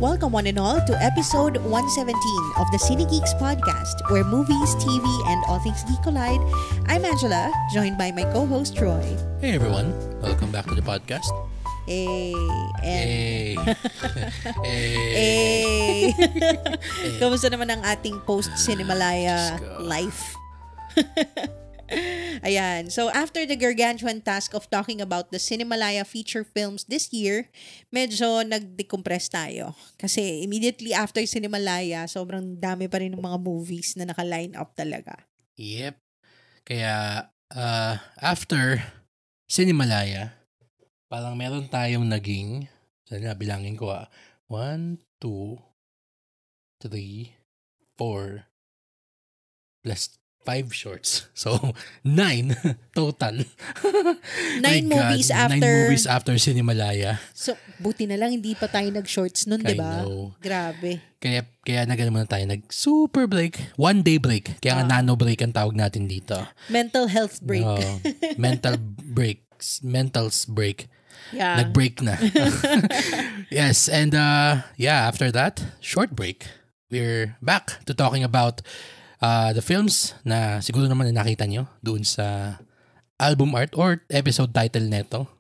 Welcome one and all to episode 117 of the Cine Geeks podcast, where movies, TV, and all things geek collide. I'm Angela, joined by my co-host Troy. Hey everyone, welcome back to the podcast. Hey. Hey. Hey. Kamusta naman ang ating post-Cinemalaya life? Ayan. So, after the gargantuan task of talking about the Cinemalaya feature films this year, medyo nag-decompress tayo. Kasi immediately after Cinemalaya, sobrang dami pa rin ng mga movies na naka-line up talaga. Yep. Kaya, after Cinemalaya, parang meron tayong naging, sana bilangin ko 1, 2, 3, 4, plus 5 shorts. So, 9 total. 9 movies after... 9 movies after Cinemalaya. So, buti na lang hindi pa tayo nag-shorts nun, di ba? Grabe. Kaya nagano tayo, nag-super break. 1 day break. Kaya nga nano break ang tawag natin dito. Mental health break. Mental breaks. Mental's break. Yeah. Nag-break na. Yes, and after that, short break. We're back to talking about the films na siguro naman na nakita nyo doon sa album art or episode title neto,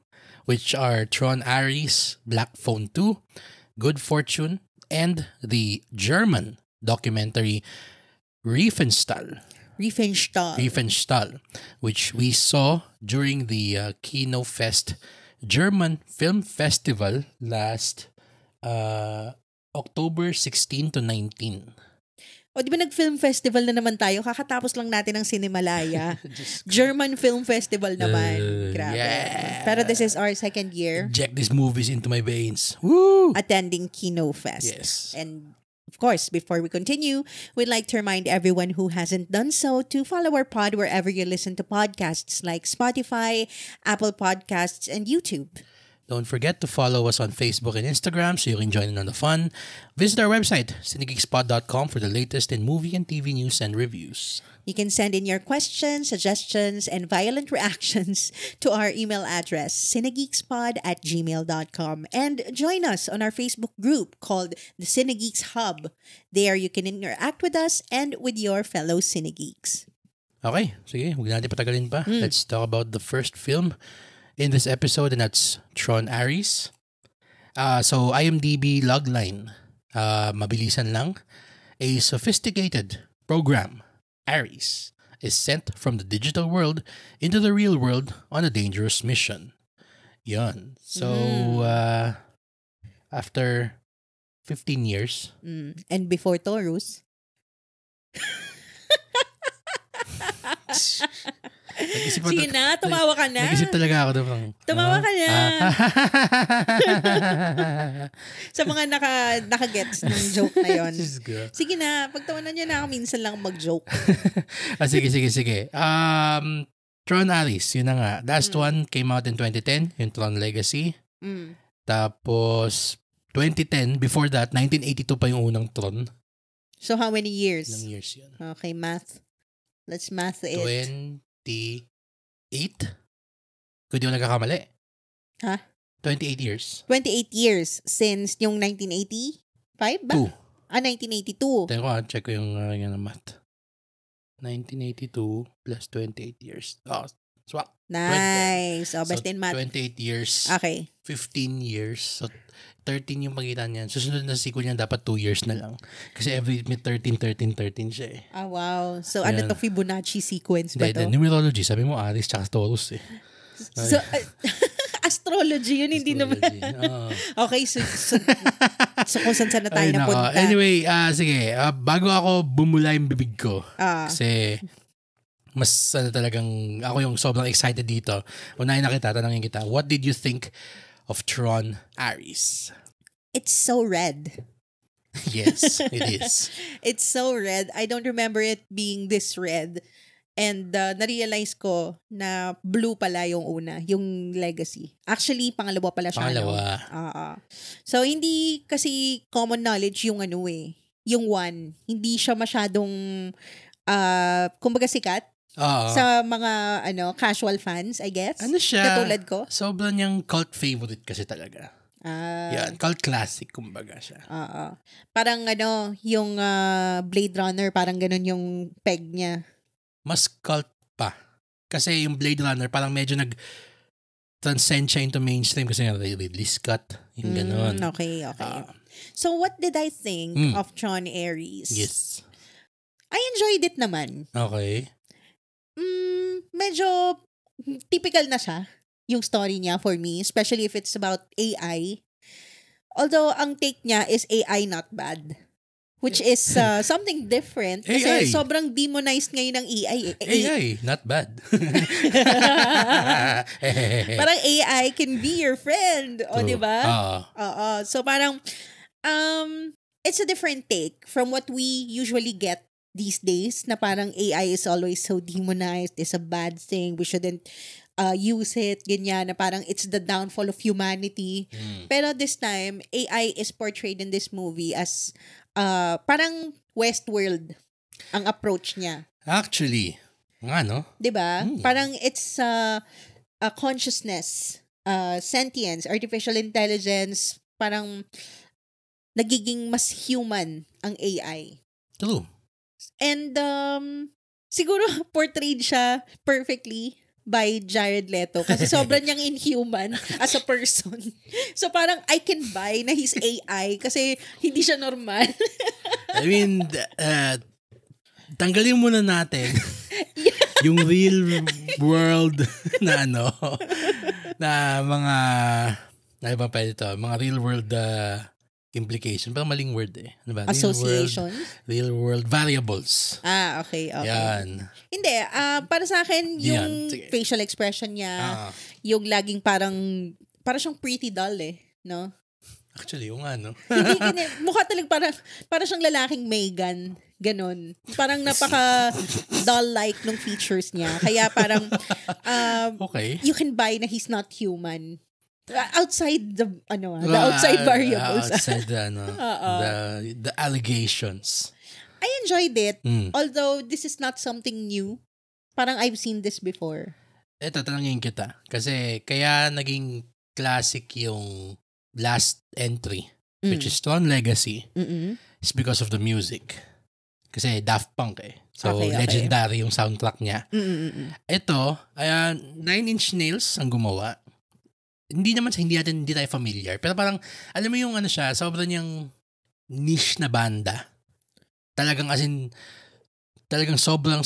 which are Tron Ares, Black Phone 2, Good Fortune, and the German documentary Riefenstahl, which we saw during the Kino Fest German Film Festival last October 16 to 19. O di ba nag-film festival na naman tayo? Kakatapos lang natin ng Cinemalaya. German Film Festival naman. Grabe. Yeah. Pero this is our second year. Inject these movies into my veins. Woo! Attending Kino Fest. Yes. And of course, before we continue, we'd like to remind everyone who hasn't done so to follow our pod wherever you listen to podcasts like Spotify, Apple Podcasts, and YouTube. Don't forget to follow us on Facebook and Instagram so you can join in on the fun. Visit our website, cinegeekspot.com, for the latest in movie and TV news and reviews. You can send in your questions, suggestions, and violent reactions to our email address, cinegeekspod@gmail.com, and join us on our Facebook group called the Cinegeeks Hub. There you can interact with us and with your fellow Cinegeeks. Okay, sige, huwag natin patagalin pa. Let's talk about the first film in this episode, and that's Tron Ares. So IMDb logline, mabilisan lang. A sophisticated program, Ares, is sent from the digital world into the real world on a dangerous mission. Yun. So, after 15 years. And before Taurus. Sige na, tumawa ka na. Nag-isip talaga ako doon. Tumawa ka na. Sa mga naka-gets ng joke na yon. Sige na, pagtawanan niyo na ako, minsan lang mag-joke. Sige. Tron Ares, yun na nga. Last one came out in 2010, yung Tron Legacy. Tapos, 2010, before that, 1982 pa yung unang Tron. So, how many years? Ilang years yun? Okay, math. Let's math it. 28? Kung di ko nagkakamali. Ha? 28 years. 28 years since yung 1985 ba? 1982. Teka ko, check ko yung math. 1982 plus 28 years. Oh, swak. Nice. Best in math. 28 years. Okay. 15 years. So, 13 yung pagitan niyan. Susunod na sequel niyan, dapat 2 years na lang. Kasi every 13 siya eh. Ah, wow. So, ano to, Fibonacci sequence ba to? Numerology. Sabi mo, Aries tsaka Taurus eh. So, astrology yun, hindi naman. Okay, so kung saan na tayo napunta. Anyway, sige. Bago ako bumula yung bibig ko. Kasi mas talagang, ako yung sobrang excited dito. Unahin na kita, tanangin kita. What did you think of Tron Ares? It's so red. Yes, it is. It's so red. I don't remember it being this red. And na-realize ko na blue pala yung una, yung Legacy. Actually, pangalawa pala siya. So, hindi kasi common knowledge yung yung one. Hindi siya masyadong, kumbaga sikat. Sa mga casual fans, I guess. Ano siya? Katulad ko. Sobrang niyang cult favorite kasi talaga. Yan, cult classic, kumbaga siya. Parang yung Blade Runner, parang ganun yung peg niya. Mas cult pa. Kasi yung Blade Runner, parang medyo transcend siya into mainstream kasi Ridley Scott, yung ganun. Okay. So, what did I think of John Aries? Yes. I enjoyed it naman. Okay. Medyo typical na siya, yung story niya for me, especially if it's about AI. Although, ang take niya is AI not bad. Which is something different. Kasi sobrang demonized ngayon ng AI. AI, not bad. Parang AI can be your friend. O, di ba? So, parang, it's a different take from what we usually get these days, na parang AI is always so demonized, it's a bad thing, we shouldn't use it, ganyan, na parang it's the downfall of humanity. Pero this time, AI is portrayed in this movie as parang Westworld ang approach niya. Actually, no? Diba? Parang it's a consciousness, sentience, artificial intelligence, parang nagiging mas human ang AI. True. And siguro portrayed siya perfectly by Jared Leto kasi sobrang niyang inhuman as a person. So parang I can buy na he's AI kasi hindi siya normal. I mean, tanggalin muna natin yung real world na na mga ba pwede ito? Mga real world implication. Parang maling word Ano ba? Association? Real world variables. Okay. Yan. Hindi. Para sa akin, yung facial expression niya, yung laging parang siyang pretty doll no? Actually, yung Hindi, mukha talagang para siyang lalaking Megan. Ganon. Parang napaka doll-like nung features niya. Kaya parang, okay. You can buy na he's not human. Outside the outside variables. Outside the allegations. I enjoyed it. Although this is not something new. Parang I've seen this before. Tatanungin kita. Kasi kaya naging classic yung last entry, which is Tron Legacy, is because of the music. Kasi Daft Punk So, legendary yung soundtrack niya. Ito, 9 Inch Nails ang gumawa. Hindi tayo familiar. Pero parang, alam mo yung siya, sobrang niyang niche na banda. Talagang talagang sobrang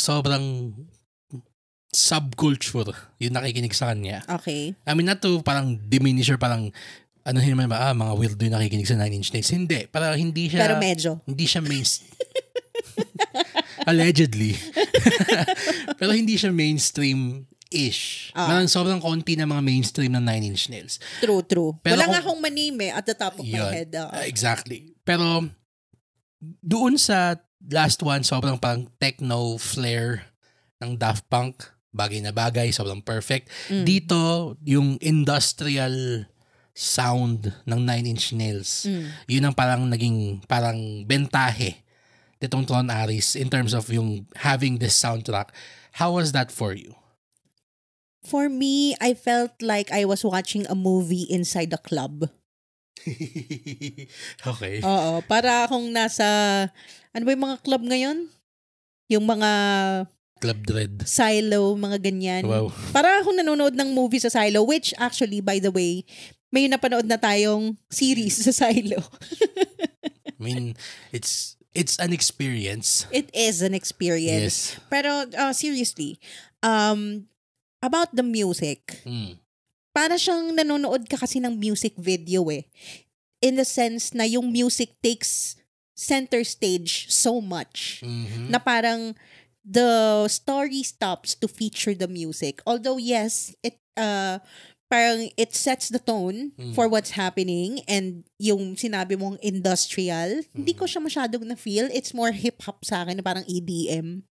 subculture yung nakikinig sa kanya. Okay. I mean, not to parang diminish or parang, naman ba, mga weirdo yung nakikinig sa 9 Inch Nails. Hindi. Parang hindi siya. Pero medyo. Hindi siya allegedly. Pero hindi siya mainstream-ish. Parang sobrang konti na mga mainstream ng 9 Inch Nails. True. Pero wala nga akong manime at the top of my head. Exactly. Pero doon sa last one, sobrang parang techno flair ng Daft Punk. Bagay na bagay. Sobrang perfect. Dito, yung industrial sound ng 9 Inch Nails. Yun ang parang naging parang bentahe nitong Tron Aries in terms of yung having this soundtrack. How was that for you? For me, I felt like I was watching a movie inside a club. Okay. Oo, para akong nasa, ano ba yung mga club ngayon? Yung mga Club Dread. Silo, mga ganyan. Wow. Para akong nanonood ng movie sa Silo, which actually, by the way, may napanood na tayong series sa Silo. I mean, it's an experience. It is an experience. Yes. Pero seriously, about the music, para siyang nanonood ka kasi ng music video in the sense na yung music takes center stage so much na parang the story stops to feature the music. Although yes, parang it sets the tone for what's happening, and yung sinabi mong industrial, hindi ko siya masyadong na-feel. It's more hip-hop sa akin na parang EDM.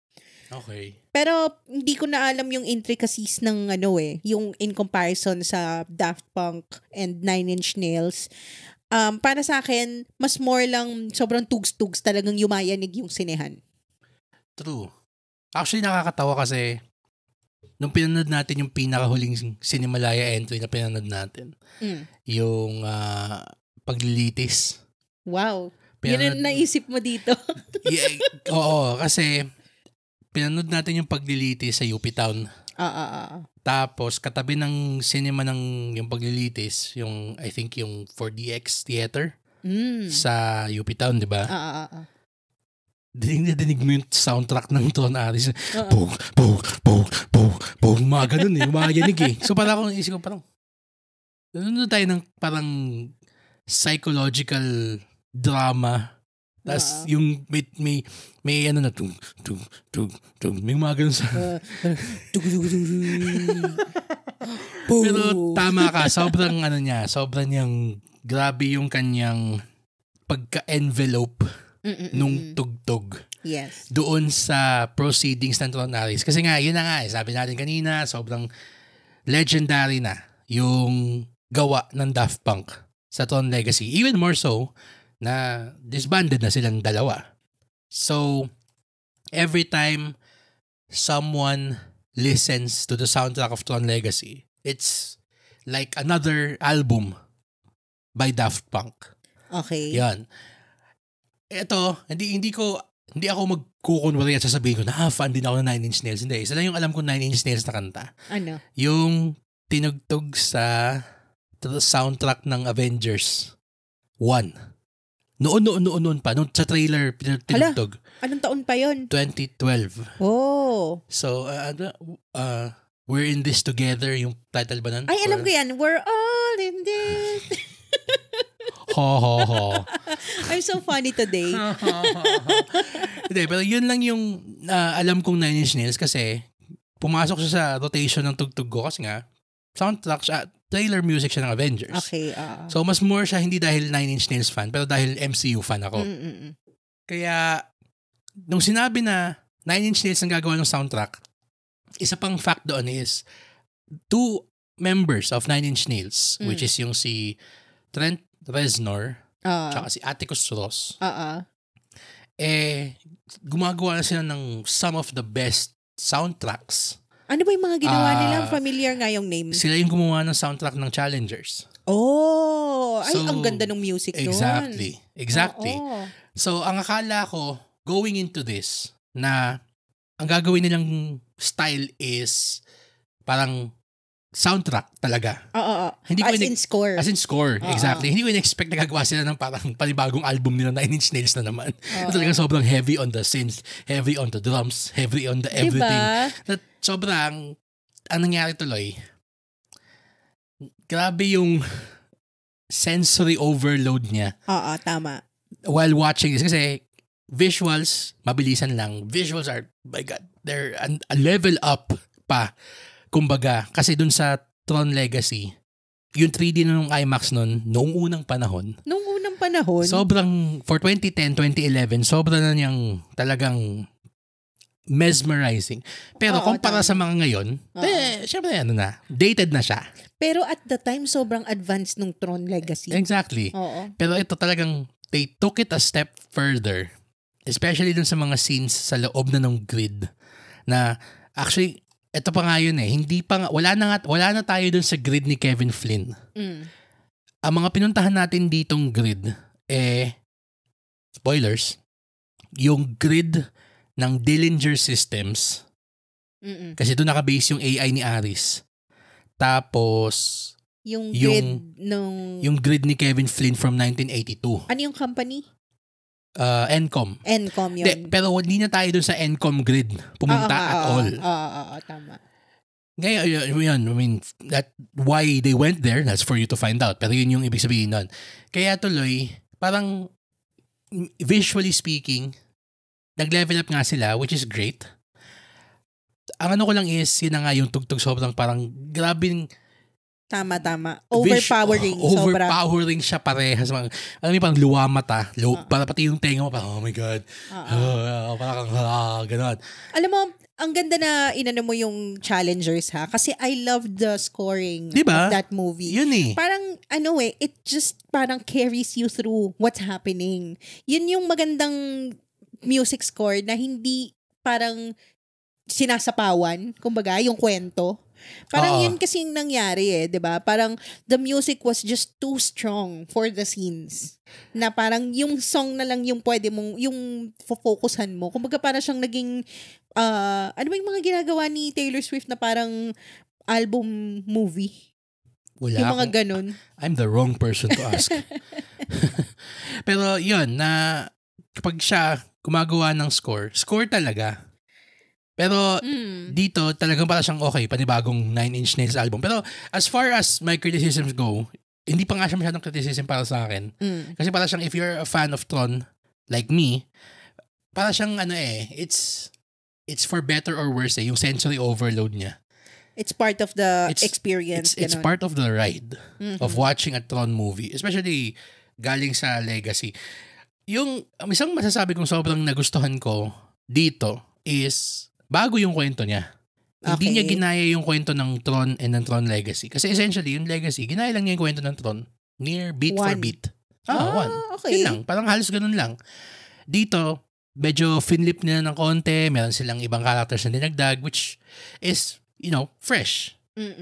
Okay. Pero hindi ko na alam yung intricacies ng yung in comparison sa Daft Punk and 9 Inch Nails. Para sa akin, mas more lang sobrang tugs-tugs talagang yumayanig yung sinehan. True. Actually, nakakatawa kasi nung pinanood natin yung pinakahuling Cinemalaya entry na pinanood natin, yung paglilitis. Wow. Yun ang naisip mo dito. Oo, kasi pinanood natin yung paglilitis sa UP Town. Tapos, katabi ng cinema ng yung paglilitis, yung, I think, yung 4DX Theater sa UP Town, di ba? Dinig mo yung soundtrack ng Tron Aris. Boom, boom, boom, boom, boom. Mga ganun eh. Mga yanig eh. So, parang akong isip ko, parang, nanonood tayo ng parang psychological drama. Tapos yung may ano na tung may mga ganun sa pero tama ka, sobrang ano niya, sobrang niyang grabe yung kanyang pagka-envelope nung tugtog. Yes. Doon sa proceedings ng Tron Aris. Kasi nga, yun na nga, sabi natin kanina, sobrang legendary na yung gawa ng Daft Punk sa Tron Legacy. Even more so, na disbanded na silang dalawa. So, every time someone listens to the soundtrack of Tron Legacy, it's like another album by Daft Punk. Okay. Yan. Ito, hindi ako magkukunwari at sasabihin ko na fan din ako ng Nine Inch Nails. Hindi, isa lang yung alam ko Nine Inch Nails na kanta. Ano? Yung tinugtog sa soundtrack ng Avengers 1. Noon pa. Noon sa trailer, tinugtog. Anong taon pa yon? 2012. Oh. So, We're in This Together, yung title ba nun? Ay, alam ko yan. We're all in this. Ho. I'm so funny today. Hindi, pero yun lang yung alam kong Nine Inch Nails kasi pumasok siya sa rotation ng tugtog ko kasi nga, soundtrack siya, trailer music siya ng Avengers. Okay. So, mas more siya hindi dahil Nine Inch Nails fan, pero dahil MCU fan ako. Kaya, nung sinabi na Nine Inch Nails ang gagawa ng soundtrack, isa pang fact doon is, 2 members of Nine Inch Nails, which is yung si Trent Reznor, tsaka si Atticus Ross, gumagawa na sila ng some of the best soundtracks. Ano ba yung mga ginawa nila? Familiar nga yung name. Sila yung gumawa ng soundtrack ng Challengers. Oh! Ay, ang ganda ng music doon. Exactly. So, ang akala ko, going into this, na ang gagawin nilang style is parang soundtrack talaga. Hindi ko score. As in score, exactly. Hindi ko in-expect na gagawa sila ng parang panibagong album nila, Nine Inch Nails na naman. Talagang sobrang heavy on the synth, heavy on the drums, heavy on the everything. Diba? Sobrang, ang nangyari tuloy, grabe yung sensory overload niya. Tama. While watching this, kasi visuals, mabilisan lang. Visuals are, my God, they're a level up pa. Kumbaga, kasi dun sa Tron Legacy, yung 3D na nung IMAX noong unang panahon. Sobrang, for 2010, 2011, sobrang na niyang talagang mesmerizing. Pero kumpara sa mga ngayon, syempre dated na siya. Pero at the time, sobrang advanced nung Tron Legacy. Exactly. Pero ito talagang, they took it a step further. Especially dun sa mga scenes sa loob na ng grid. Na, actually, ito pa nga yun wala na tayo dun sa grid ni Kevin Flynn. Ang mga pinuntahan natin ditong grid, spoilers, yung grid ng Dillinger Systems. Kasi doon nakabase yung AI ni Aris. Tapos, yung grid ni Kevin Flynn from 1982. Ano yung company? Encom. Encom yun. Pero hindi na tayo doon sa Encom grid pumunta at all. Tama. Ngayon, yun, I mean, that why they went there, that's for you to find out. Pero yun yung ibig sabihin nun. Kaya tuloy, parang visually speaking, nag-level up nga sila, which is great. Ang ano ko lang is, yun na nga yung tugtog sobrang parang grabing Tama. Overpowering. Overpowering siya parehas. Alam mo, parang luwa mata. Para pati yung tenga mo, parang, oh my God. Parang gano'n. Alam mo, ang ganda na inano mo yung Challengers ha. Kasi I love the scoring diba? Of that movie. Yun Parang, it just parang carries you through what's happening. Yun yung magandang music score na hindi parang sinasapawan, kumbaga, yung kwento. Parang yun kasing nangyari 'di ba? Parang the music was just too strong for the scenes. Na parang yung song na lang yung pwede mong, yung focusan mo. Kumbaga parang siyang naging, ano ba yung mga ginagawa ni Taylor Swift na parang album movie? Wala yung mga ganun. I'm the wrong person to ask. Pero yun, na kapag siya gumagawa ng score talaga. Pero dito talagang para siyang okay, panibagong 9 Inch Nails album. Pero as far as my criticisms go, hindi pa nga siya masyadong criticism para sa akin. Kasi para siyang, if you're a fan of Tron like me, para siyang it's for better or worse yung sensory overload niya. It's part of the experience. It's part of the ride of watching a Tron movie. Especially galing sa Legacy. Yung isang masasabi kong sobrang nagustuhan ko dito is bago yung kwento niya. Hindi niya ginaya yung kwento ng Tron and ng Tron Legacy. Kasi essentially, yung Legacy, ginaya lang niya yung kwento ng Tron near beat for beat. One. Okay. Yun lang. Parang halos ganun lang. Dito, medyo finlip nila ng konti. Meron silang ibang characters na dinagdag, which is, fresh.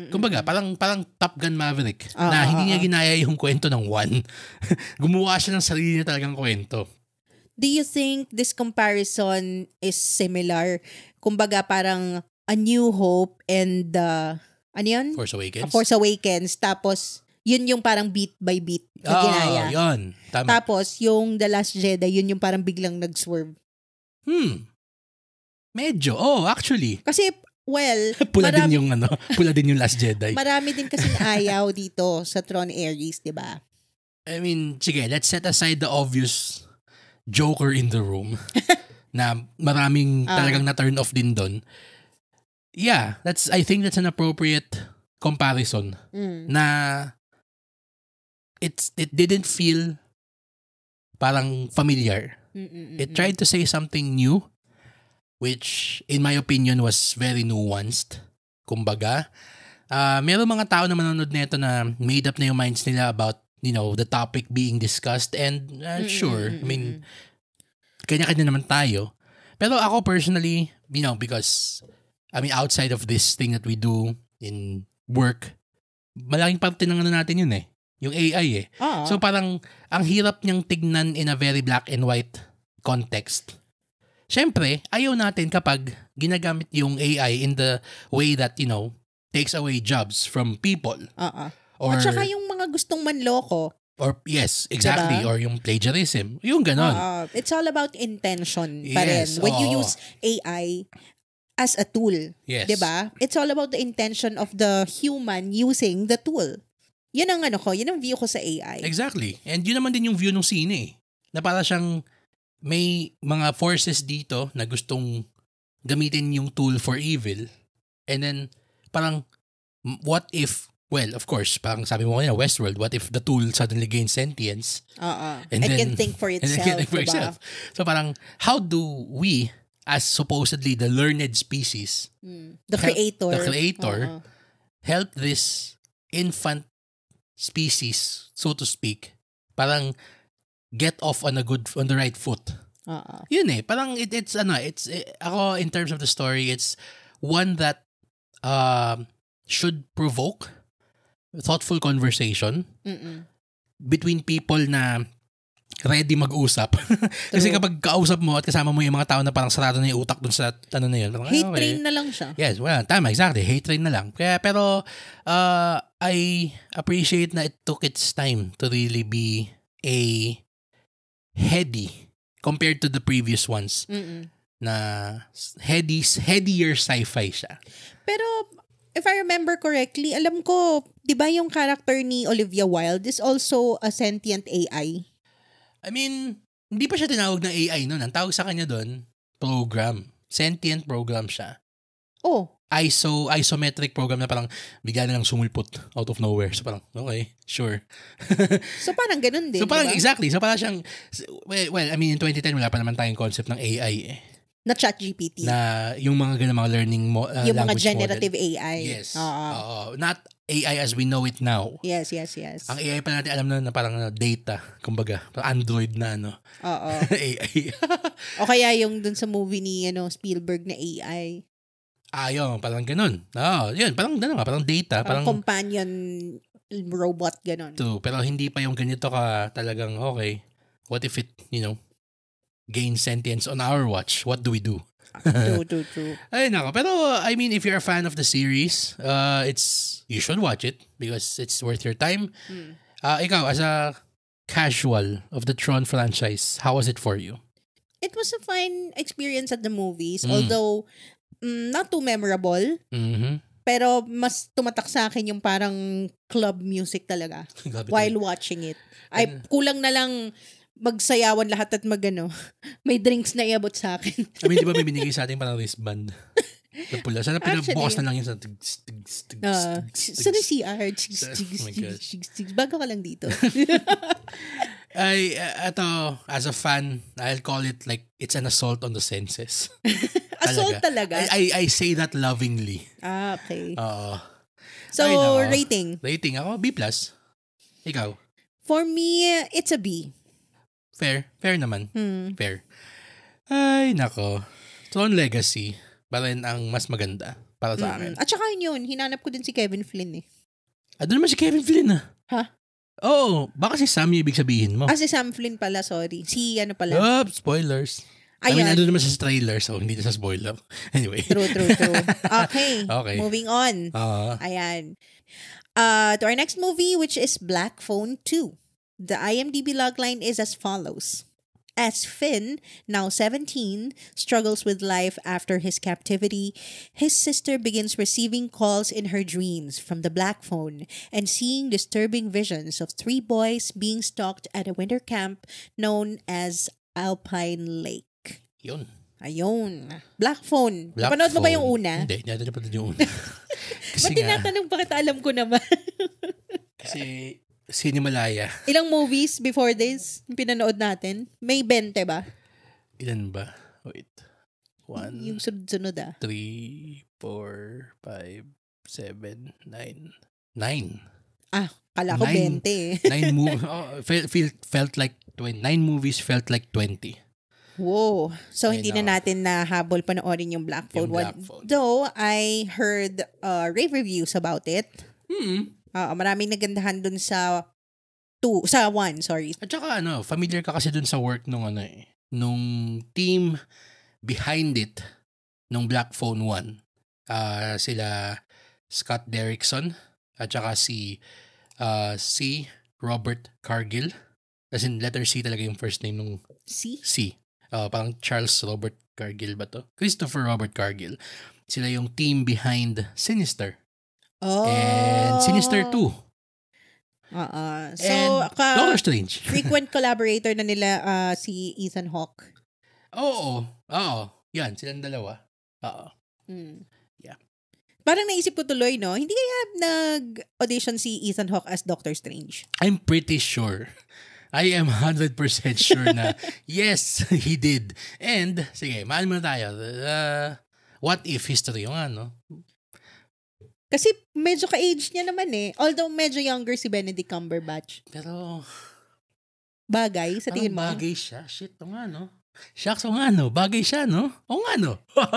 Kumbaga, parang Top Gun Maverick na hindi niya ginaya yung kwento ng One. Gumawa siya ng sarili niya talagang kwento. Do you think this comparison is similar? Kumbaga parang A New Hope and ano yun? Force Awakens. Force Awakens. Tapos, yun yung parang beat by beat na ginaya. Yun. Tama. Tapos, yung The Last Jedi, yun yung parang biglang nag-swerve. Medyo. Actually. Kasi, pula din yung Last Jedi. Marami din kasing ayaw dito sa Tron Ares, di ba? I mean, sige, let's set aside the obvious Joker in the room na maraming talagang na-turn off din doon. Yeah, I think that's an appropriate comparison na it didn't feel parang familiar. It tried to say something new, which in my opinion was very nuanced. Kumbaga, meron mga tao na manonood nito na made up na yung minds nila about the topic being discussed, and sure, I mean, kanya-kanya naman tayo. Pero ako personally, because, I mean, outside of this thing that we do in work, malaking parte ng natin yun yung AI So parang, ang hirap niyang tignan in a very black and white context. Siyempre, ayaw natin kapag ginagamit yung AI in the way that, takes away jobs from people. Or, at saka yung mga gustong manloko. Or, yes, exactly. Diba? Or yung plagiarism. Yung ganon. It's all about intention pa rin. When you use AI as a tool. Yes. Diba? It's all about the intention of the human using the tool. Yun ang yun ang view ko sa AI. Exactly. And yun naman din yung view ng sine. Na para siyang may mga forces dito na gustong gamitin yung tool for evil. And then, parang, what if, well, of course, parang sabi mo kanina, Westworld, what if the tool suddenly gains sentience? And can think for itself. So parang, how do we, as supposedly the learned species, the creator, help this infant species, so to speak, parang get off on the right foot. Yun parang it's ako in terms of the story, it's one that should provoke thoughtful conversation between people na ready mag-usap. Kasi kapag kausap mo at kasama mo yung mga tao na parang sarado na yung utak dun sa na yun. Parang, hate train na lang siya. Yes, well, tama, exactly. Hate train na lang. Pero I appreciate na it took its time to really be a heady compared to the previous ones. Na headier sci-fi siya. Pero if I remember correctly, alam ko, di ba yung character ni Olivia Wilde is also a sentient AI? I mean, hindi pa siya tinawag na AI noon. Ang tawag sa kanya doon, program. Sentient program siya. Isometric program na parang bigla na lang sumulpot out of nowhere. So parang, okay, sure. So parang ganun din, so parang, diba? Exactly. So parang siyang, well, I mean, in 2010, wala pa naman tayong concept ng AI Na ChatGPT. Na yung mga ganun, mga learning yung mga generative model. AI. Yes. Not AI as we know it now. Yes. Ang AI pa natin alam na parang data. Kumbaga, Android na AI. O kaya yung dun sa movie ni Spielberg na AI. Yun, parang ganun. Yun, parang data. Parang companion robot, ganun. Pero hindi pa yung ganito ka talagang, okay, what if it, gains sentience on our watch? What do we do? True. Ay, nako. Pero, I mean, if you're a fan of the series, you should watch it because it's worth your time. Ikaw, as a casual of the Tron franchise, how was it for you? It was a fine experience at the movies, although not too memorable. Mm-hmm. Pero mas tumatak sa akin yung parang club music talaga while watching it. Ay, kulang na lang magsayawan lahat at may drinks na iabot sa akin. I mean, di ba may binigay sa atin parang wristband? Na pula. Sana pinabukas na lang yun sa sa CR. Bago ka lang dito. Ay, as a fan, I'll call it like, it's an assault on the senses. Assault talaga? I say that lovingly. Okay. Oo. So, rating? Rating ako, B+. Ikaw? For me, it's a B. Fair naman. Fair. Ay, nako. Tron Legacy, pa rin ang mas maganda para sa akin. At saka yun, hinanap ko din si Kevin Flynn eh. Doon naman si Kevin Flynn Ha? Oo, baka si Sam yung ibig sabihin mo. Si Sam Flynn pala, sorry. Si pala. Spoilers. Ayun. I mean, naman siya sa trailer, so hindi na sa spoiler. Anyway. True. Okay. Moving on. Ayan. To our next movie, which is Black Phone 2. The IMDb logline is as follows. As Finn, now 17, struggles with life after his captivity, his sister begins receiving calls in her dreams from the Black Phone and seeing disturbing visions of 3 boys being stalked at a winter camp known as Alpine Lake. Yun. Ayun. Black Phone. Napanood mo ba yung una? Hindi napanood yung una. Ba't tinatanong bakit alam ko naman? Kasi Cinemalaya. Ilang movies before this yung pinanood natin? May 20 ba? Ilan ba? Wait. 1, yung sunod-sunod 3, 4, 5, 7, 9. 9. Kala ko 20 eh. 9 movies. Felt like 9 movies felt like 20. Whoa. So, hindi na natin nahabol panoorin yung Black Phone. Though, I heard rave reviews about it. Maraming nagandahan dun sa 1, sorry. At saka familiar ka kasi dun sa work nung team behind it nung Black Phone 1. Sila Scott Derrickson at saka si Robert Cargill. As in, letter C talaga yung first name nung C. Parang Charles Robert Cargill ba to? Christopher Robert Cargill. Sila yung team behind Sinister. And Sinister 2. So, Doctor Strange. Frequent collaborator na nila si Ethan Hawke. Oo. Yan, silang dalawa. Yeah. Parang naisip ko tuloy, no? Hindi kaya nag-audition si Ethan Hawke as Doctor Strange? I'm pretty sure. I am 100% sure na yes, he did. And, sige, mahal mo na tayo. What if history yung Kasi medyo ka-age niya naman eh. Although medyo younger si Benedict Cumberbatch. Pero bagay sa tingin mo? Bagay siya. Shit, Shucks, bagay siya, no?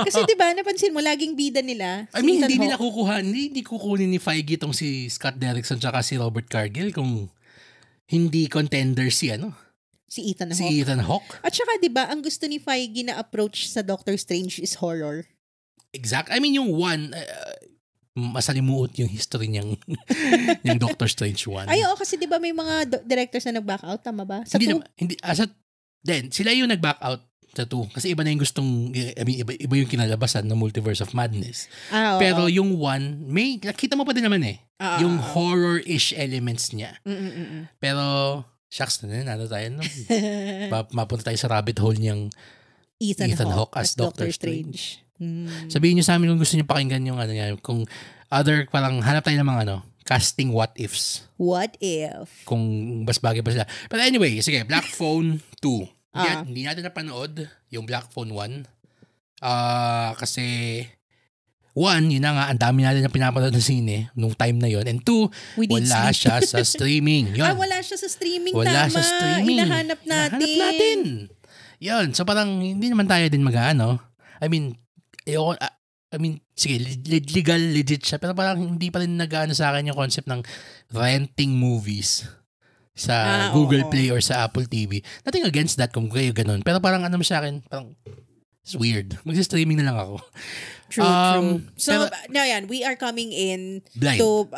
Kasi 'di ba napansin mo laging bida nila. I mean, hindi nila hindi kukunin ni Feige tong si Scott Derrickson tsaka si Robert Cargill kung hindi contender si Ethan Hawke. Si Ethan Hawke. At saka 'di ba, ang gusto ni Feige na approach sa Doctor Strange is horror. Exact. I mean, yung one masalimuot yung history niyang yung Doctor Strange 1. Ay, oo, kasi 'di ba may mga directors na nag-back out, tama ba? Sa Sila yung nag-back out sa 2 kasi iba na yung gustong iba yung kinalabasan ng Multiverse of Madness. Pero yung 1, may nakita mo pa din naman yung horror-ish elements niya. Pero shucks na tayo mapunta tayo sa rabbit hole niyang Ethan Hawke as Doctor Strange. Sabihin niyo sa amin kung gusto niyo pakinggan yung kung parang hanap tayo ng mga casting what ifs. What if? Kung mas bagay pa sila. But anyway, sige, Black Phone 2. Hindi natin napanood yung Black Phone 1. Kasi 1, yun na nga, ang dami natin na pinapanood ng sine nung time na yon. And 2, wala siya sa streaming. Yun. Wala siya sa streaming, wala tama. Sa streaming. Hinahanap natin. Yun. So parang hindi naman tayo din I mean, I mean, sige, legal, legit siya, pero parang hindi pa rin nag-ano sa akin yung concept ng renting movies sa Google Play or sa Apple TV. Nothing against that kung kayo ganun. Pero parang ano sa akin, parang it's weird. Mag-streaming na lang ako. True. So, yan, we are coming in blind to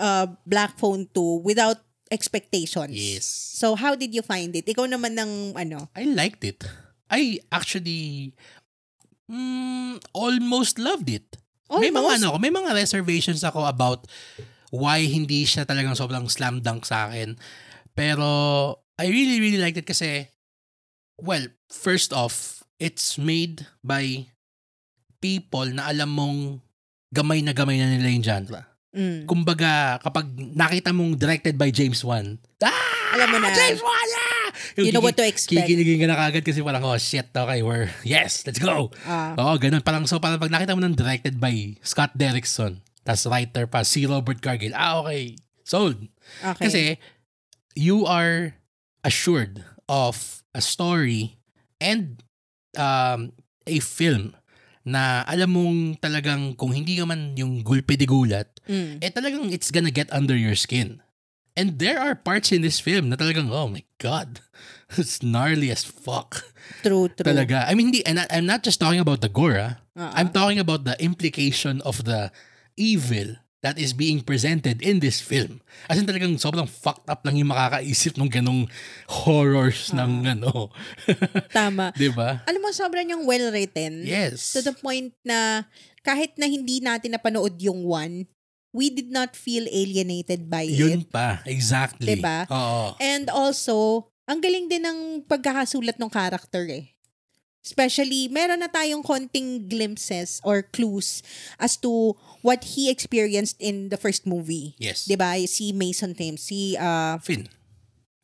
Black Phone 2 without expectations. Yes. So, how did you find it? Ikaw naman ng ano? I liked it. I actually almost loved it. Almost? May mga reservations ako about why hindi siya talagang sobrang slam dunk sa akin. Pero I really, really liked it kasi, well, first off, it's made by people na alam mong gamay na nila yung genre. Kumbaga, kapag nakita mong directed by James Wan, alam mo na. James Wan! You know what to expect. Kikiligin ka na kagad kasi parang, oh shit, okay, let's go. Ganun. Parang pag nakita mo ng directed by Scott Derrickson, tas writer pa, si Robert Cargill, okay, sold. Okay. Kasi, you are assured of a story and a film na alam mong talagang kung hindi ka man yung gulpe de gulat, talagang it's gonna get under your skin. And there are parts in this film na talagang, oh my God, it's gnarly as fuck. True. Talaga. I mean, I'm not just talking about the gore. I'm talking about the implication of the evil that is being presented in this film. As in talagang sobrang fucked up lang yung makakaisip ng ganong horrors ng ano. Tama. Diba? Alam mo, sobrang yung well-written. Yes. To the point na kahit na hindi natin napanood yung one, we did not feel alienated by it. Yun pa. Exactly. Diba? Oo. And also, ang galing din ng pagkakasulat ng character eh. Especially, meron na tayong konting glimpses or clues as to what he experienced in the first movie. Yes. Diba? Si Mason Thames, Finn.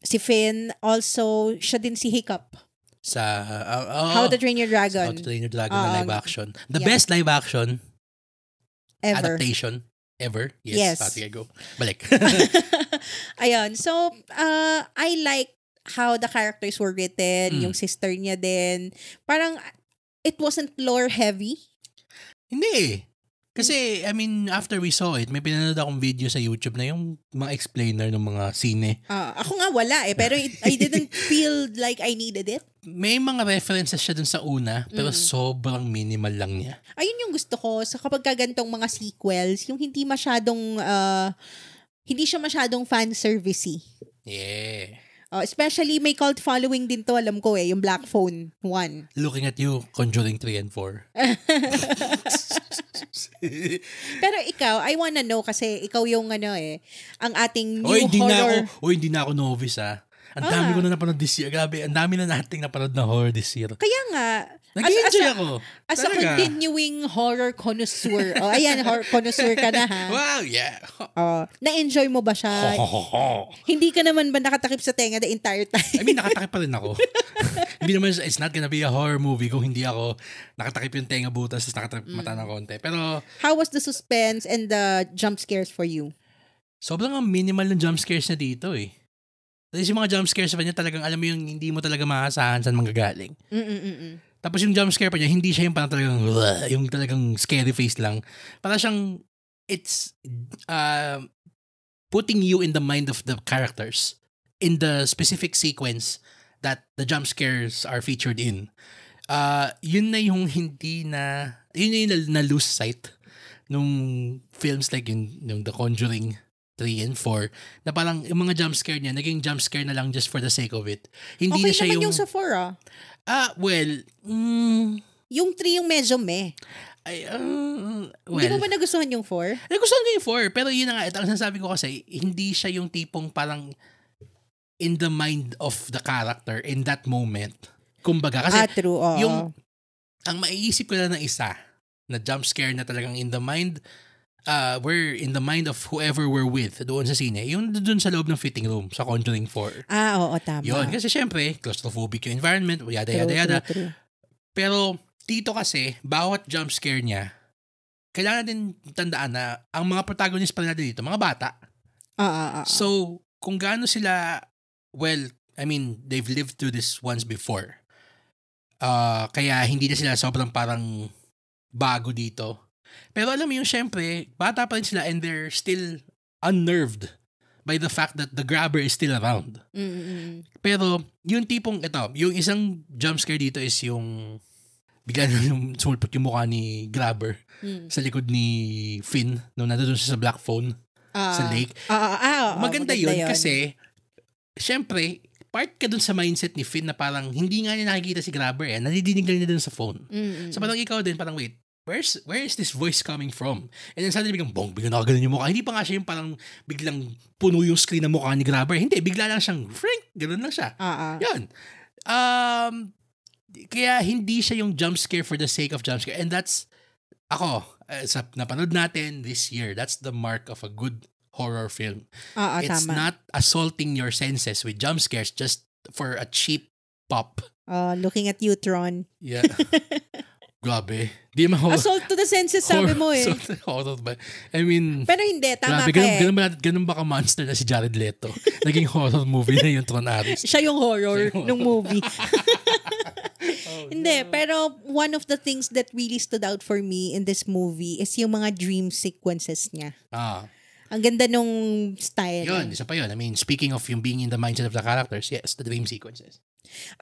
Si Finn, also, siya din si Hiccup. Sa How to Train Your Dragon. How to Train Your Dragon na live action. The best live action ever. Adaptation ever. Yes. Sige, go. Balik. Ayun. So, I like how the characters were written, yung sister niya din. Parang, it wasn't lore heavy. Hindi eh. Kasi, I mean, after we saw it, may pinanood akong video sa YouTube na yung mga explainer ng mga sine. Ako nga wala eh, pero I didn't feel like I needed it. May mga references siya dun sa una, pero sobrang minimal lang niya. Ayun yung gusto ko. So kapag gantong mga sequels, yung hindi siya masyadong fan-servicey. Yeah. Especially may cult following din to, alam ko yung Black Phone 1. Looking at you, Conjuring 3 and 4. Pero ikaw, I wanna know kasi ikaw yung ang ating new horror. Hindi na ako novice Ang dami ko na napanood this year. Grabe, ang dami na nating napanood na horror this year. Kaya nga. Nag-enjoy ako. As a continuing horror connoisseur. Ayan, horror connoisseur ka na ha. Wow, yeah. Na-enjoy mo ba siya? Hindi ka naman ba nakatakip sa tenga the entire time? I mean, nakatakip pa rin ako. Hindi naman, it's not gonna be a horror movie kung hindi ako nakatakip yung tenga butas tapos nakatakip mata ng konti. Pero, how was the suspense and the jump scares for you? Sobrang minimal ng jump scares na dito eh. Tapos yung mga jump scares pa niya talagang alam mo yung hindi mo talaga maasahan saan manggagaling. Tapos yung jump scare pa niya, hindi siya yung parang talagang yung talagang scary face lang. Parang siyang it's putting you in the mind of the characters in the specific sequence that the jump scares are featured in. Yun na yung na-lose sight nung films like yung The Conjuring 3 and 4 na parang yung mga jump scare niya naging jump scare na lang just for the sake of it. Hindi okay na siya naman yung sa 4 yung 3 yung medyo meh. Hindi mo ba nagustuhan yung 4? Nagustuhan ko yung 4 pero yun na nga ang sinasabi ko kasi hindi siya yung tipong parang in the mind of the character in that moment. Kumbaga kasi true, yung ang maiisip ko lang ng isa na jump scare na talagang in the mind we're in the mind of whoever we're with doon sa sine, yung doon sa loob ng fitting room sa Conjuring 4. Oo, tama. Yun, kasi syempre, claustrophobic yung environment, yada. True. Pero dito kasi, bawat jump scare niya, kailangan din tandaan na ang mga protagonist pa natin dito, mga bata. So, kung gaano sila, well, I mean, they've lived through this once before. Kaya hindi na sila sobrang parang bago dito. Pero alam mo yung syempre, bata pa rin sila and they're still unnerved by the fact that the grabber is still around. Pero yung tipong yung isang jump scare dito is yung bigla na yung sumulpot yung mukha ni grabber sa likod ni Finn nung nandun siya sa black phone sa lake. Maganda yun kasi syempre, part ka dun sa mindset ni Finn na parang hindi nga niya nakikita si grabber nadidinig lang niya dun sa phone. So parang ikaw din, parang wait, where is this voice coming from? And then suddenly biglang nakagalan yung mukha. Hindi pa nga siya yung parang biglang puno yung screen ng mukha ni grabber. Hindi, bigla lang siyang frank, ganoon lang siya. Yan. Kaya hindi siya yung jump scare for the sake of jump scare. And that's, sa napanood natin this year, that's the mark of a good horror film. It's tama. not assaulting your senses with jump scares just for a cheap pop. Looking at you, Tron. Yeah. Grabe. Di assault to the senses, sabi mo eh. Horror ba? I mean, pero hindi, tama grabe, ka ganun ba ka-monster na si Jared Leto? Naging horror movie na yung Tron Ares. Siya yung horror nung movie. Hindi, pero one of the things that really stood out for me in this movie is yung mga dream sequences niya. Ang ganda nung style. Yun, isa pa yun. I mean, speaking of yung being in the mindset of the characters, yes, the dream sequences.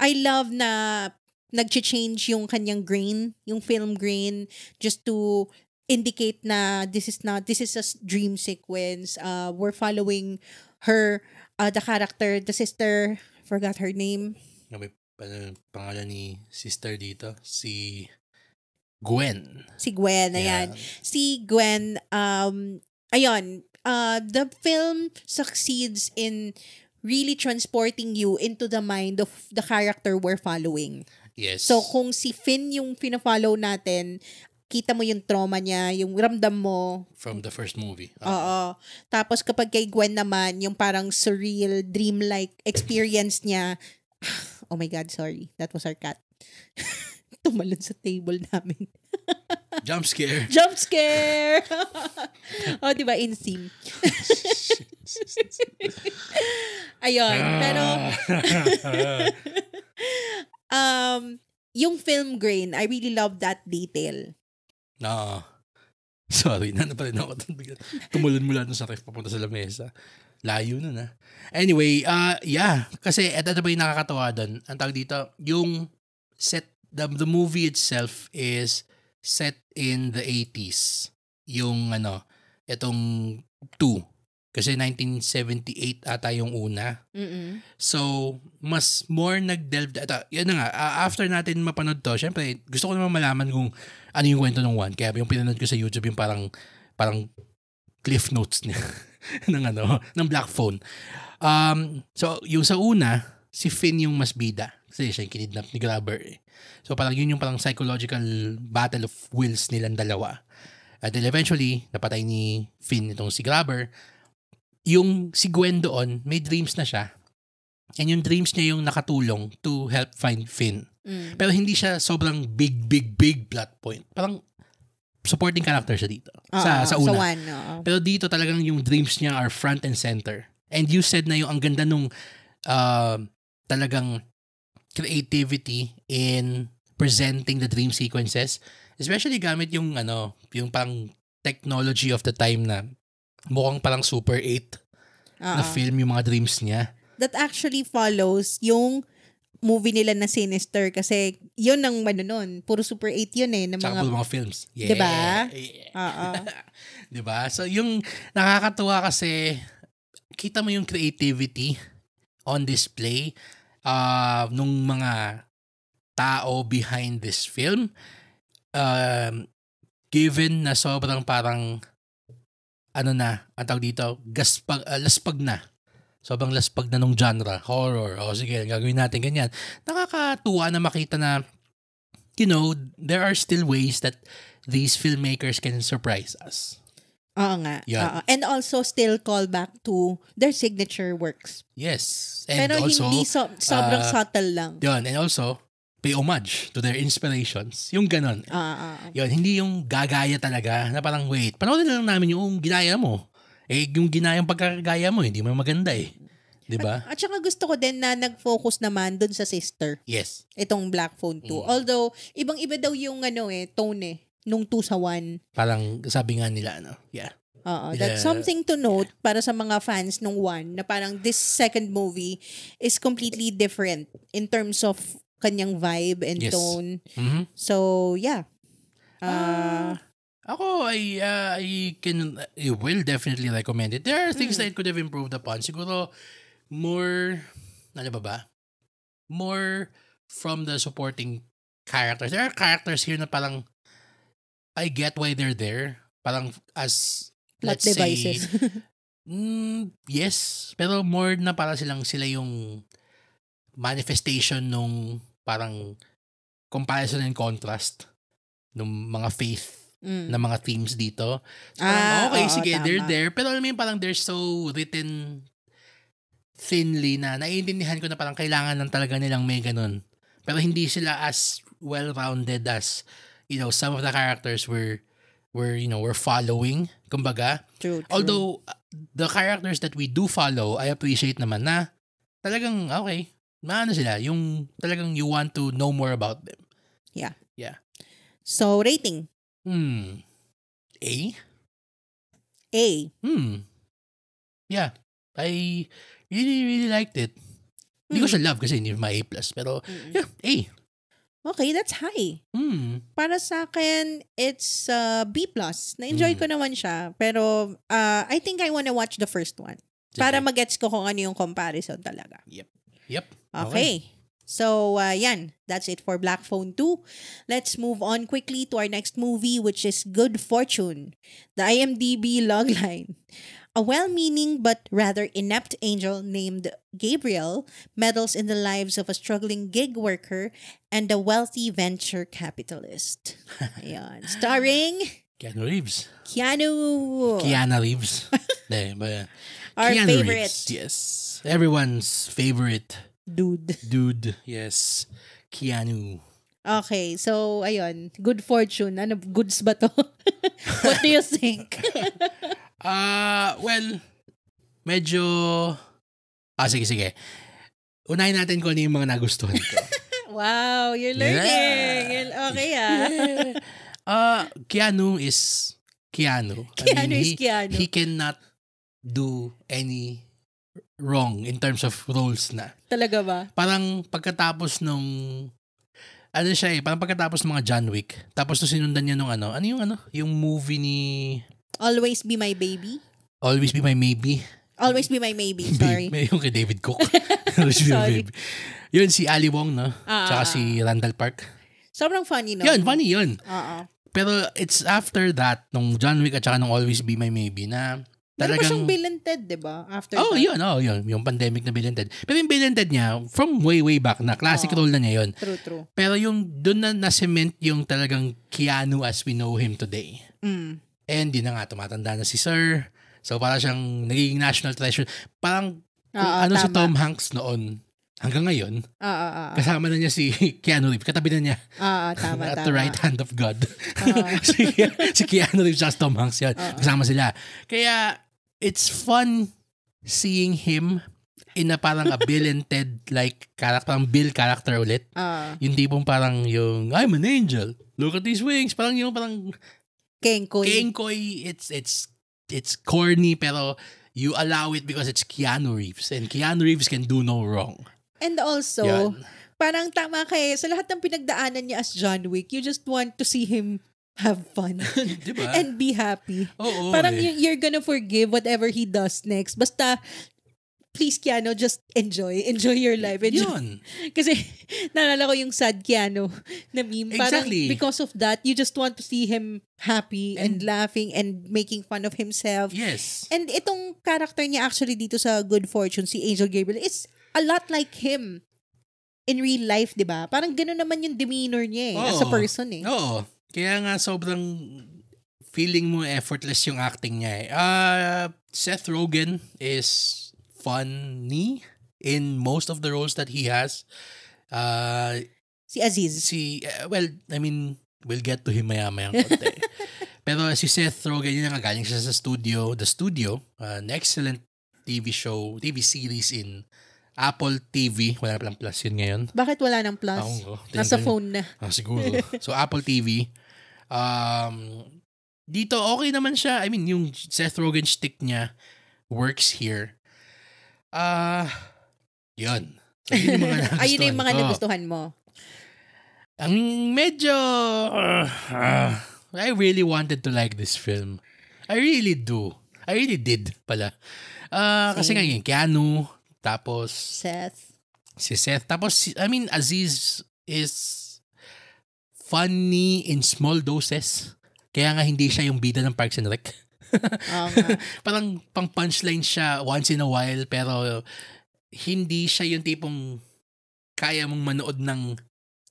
I love na nag-change yung kanyang grain, yung film grain, just to indicate na this is a dream sequence. We're following her, the character, the sister, forgot her name. May pangalan ni sister dito, si Gwen. Si Gwen, ayan. Si Gwen, ayun, the film succeeds in really transporting you into the mind of the character we're following. Yes. So, kung si Finn yung pina-follow natin, kita mo yung trauma niya, yung ramdam mo. From the first movie. Oo. Tapos kapag kay Gwen naman, yung parang surreal, dreamlike experience niya. Oh my God, sorry. That was our cat. Tumalon sa table namin. Jump scare. Jump scare! Oh, diba? In scene. Ayun. Pero, yung film grain, I really love that detail. Sorry, pa rin ako. Tumulon mula sa ref papunta sa lamesa. Layo na. Anyway, yeah. Kasi ito ba yung nakakatawa doon? Ang tawag dito, yung set, the movie itself is set in the 80s. Yung itong 2. Kasi 1978 ata yung una. So, mas more nag-delve. Yan na nga, after natin mapanood to, syempre, gusto ko naman malaman kung ano yung kwento ng 1. Kaya yung pinanood ko sa YouTube, yung parang cliff notes niya ng black phone. So, yung sa una, si Finn yung mas bida. Kasi siya yung kinidnap ni grabber. So, parang yun yung parang psychological battle of wills nilang dalawa. And then eventually, napatay ni Finn itong si grabber. Yung si Gwen doon, may dreams na siya. And yung dreams niya yung nakatulong to help find Finn. Pero hindi siya sobrang big plot point. Parang supporting character siya dito. Sa una. Sa one, Pero dito talagang yung dreams niya are front and center. And you said na yung ang ganda nung talagang creativity in presenting the dream sequences. Especially gamit yung yung parang technology of the time na mukhang parang Super 8 na film yung mga dreams niya. That actually follows yung movie nila na Sinister kasi yun ang nun. Puro Super 8 yun eh. Tsaka puro mga films. Yeah. Diba? Yeah. Diba? So yung nakakatuwa kasi kita mo yung creativity on display nung mga tao behind this film. Given na sobrang parang ang tawag dito, laspag na. Sobrang laspag na nung genre, horror. O sige, gagawin natin ganyan. Nakakatuwa na makita na, there are still ways that these filmmakers can surprise us. Oo nga. And also still call back to their signature works. Yes. And pero also, hindi sobrang subtle lang. Yun. And also, pay homage to their inspirations. Yung ganon. Yun, hindi yung gagaya talaga na parang, wait, panoorin na lang namin yung ginaya mo. Yung ginayang pagkakagaya mo, hindi mo maganda eh. Diba? At saka gusto ko din na nag-focus naman dun sa sister. Yes. Itong Black Phone 2. Although, ibang-iba daw yung tone eh. nung 2 sa 1. Parang sabi nga nila, yeah. That's something to note para sa mga fans nung 1 na parang this second movie is completely different in terms of kanyang vibe and tone. Mm-hmm. So, yeah. Ako, I will definitely recommend it. There are things that it could have improved upon. Siguro, more from the supporting characters. There are characters here na parang I get why they're there. Parang as plot let's devices. say, yes, pero more na para sila yung manifestation nung parang comparison and contrast ng mga faith na mga themes dito. So, okay, sige, tama. they're there. Pero alam mo yung parang they're so written thinly na naiintindihan ko na parang kailangan lang talaga nilang may ganun. Pero hindi sila as well-rounded as, some of the characters we're following. Kumbaga. True. Although, the characters that we do follow, I appreciate naman na talagang, okay, maano sila, yung talagang you want to know more about them. Yeah. Yeah. So, rating? A? Yeah. I really, really liked it. Hindi ko siya love kasi hindi ma A+. Pero, yeah, A. Okay, that's high. Para sa akin, it's B+. Na-enjoy ko naman siya. Pero, I think I wanna watch the first one. Para magets ko kung ano yung comparison talaga. Yep. Okay. So, yan. That's it for Black Phone 2. Let's move on quickly to our next movie, which is Good Fortune. The IMDb logline. A well-meaning but rather inept angel named Gabriel meddles in the lives of a struggling gig worker and a wealthy venture capitalist. Ayan. Starring Keanu Reeves. Keanu Reeves. Our Keanu favorite. Reeves, yes. Everyone's favorite. Dude. Yes. Keanu. Okay, so ayun, Good Fortune. Ano, goods ba to? What do you think? Well, medyo sige. Unahin natin kung ano yung mga nagustuhan ko. Wow, you're learning. Yeah. Okay, Keanu is Keanu. Keanu. He cannot do any wrong in terms of roles na. Talaga ba? Parang pagkatapos nung parang pagkatapos ng mga John Wick, tapos nung sinundan niya nung yung movie ni Always Be My Baby? Always Be My Maybe. Always Be My Maybe, sorry. May yung kay David Cook. Always Be My Baby. Yun, si Ali Wong, no? Tsaka si Randall Park. Sobrang funny, no? Yun, funny yun. Pero it's after that, nung John Wick at saka nung Always Be My Maybe, na talagang... Meron pa siyang Bill and Ted, diba? After that. Yun. Yung pandemic na Bill and Ted. Pero yung Bill and Ted niya, from way back na, classic role na niya yun. True. Pero yung doon na cement yung talagang Keanu as we know him today. And yun na nga, tumatanda na si Sir. So, parang siyang nagiging national treasure. Parang, si Tom Hanks noon, hanggang ngayon, kasama na niya si Keanu Reeves. Katabi na niya. Tama. At the right hand of God. si Keanu Reeves at Tom Hanks yan. Kasama sila. Kaya, it's fun seeing him in a parang a Bill and Ted like character, parang Bill character ulit. Yung tipong parang yung, I'm an angel. Look at these wings. Parang yung parang Kengkoy. It's corny pero you allow it because it's Keanu Reeves. And Keanu Reeves can do no wrong. And also, parang tama kayo, sa lahat ng pinagdaanan niya as John Wick, you just want to see him have fun. Diba? And be happy. Parang you're gonna forgive whatever he does next. Basta, please Keanu, just enjoy your life. Yun. Kasi, naalala ko yung sad Keanu na meme. Parang Exactly. because of that, you just want to see him happy and laughing and making fun of himself. Yes. And itong character niya actually dito sa Good Fortune, si Angel Gabriel, is a lot like him in real life, di ba? Parang gano'n naman yung demeanor niya as a person eh. Oo. Kaya nga sobrang feeling mo effortless yung acting niya eh. Seth Rogen is funny in most of the roles that he has. Si Aziz. We'll get to him maya-maya konti. Pero si Seth Rogen, yun nga galing siya sa studio. The Studio, an excellent TV series in Apple TV. Wala na palang plus yun ngayon. Bakit wala ng plus? Nasa phone na. Siguro. So, Apple TV. Dito, okay naman siya. I mean, yung Seth Rogen shtick niya works here. Yun. So, yun yung mga nagustuhan Ayun na yung mga ko. nagustuhan mo. Ang medyo... I really wanted to like this film. I really do. I really did pala. Kasi nga yun, Keanu, tapos... Si Seth. Tapos, I mean, Aziz is funny in small doses. Kaya nga hindi siya yung bida ng Parks and Rec. Parang pang punchline siya once in a while, pero hindi siya yung tipong kaya mong manood ng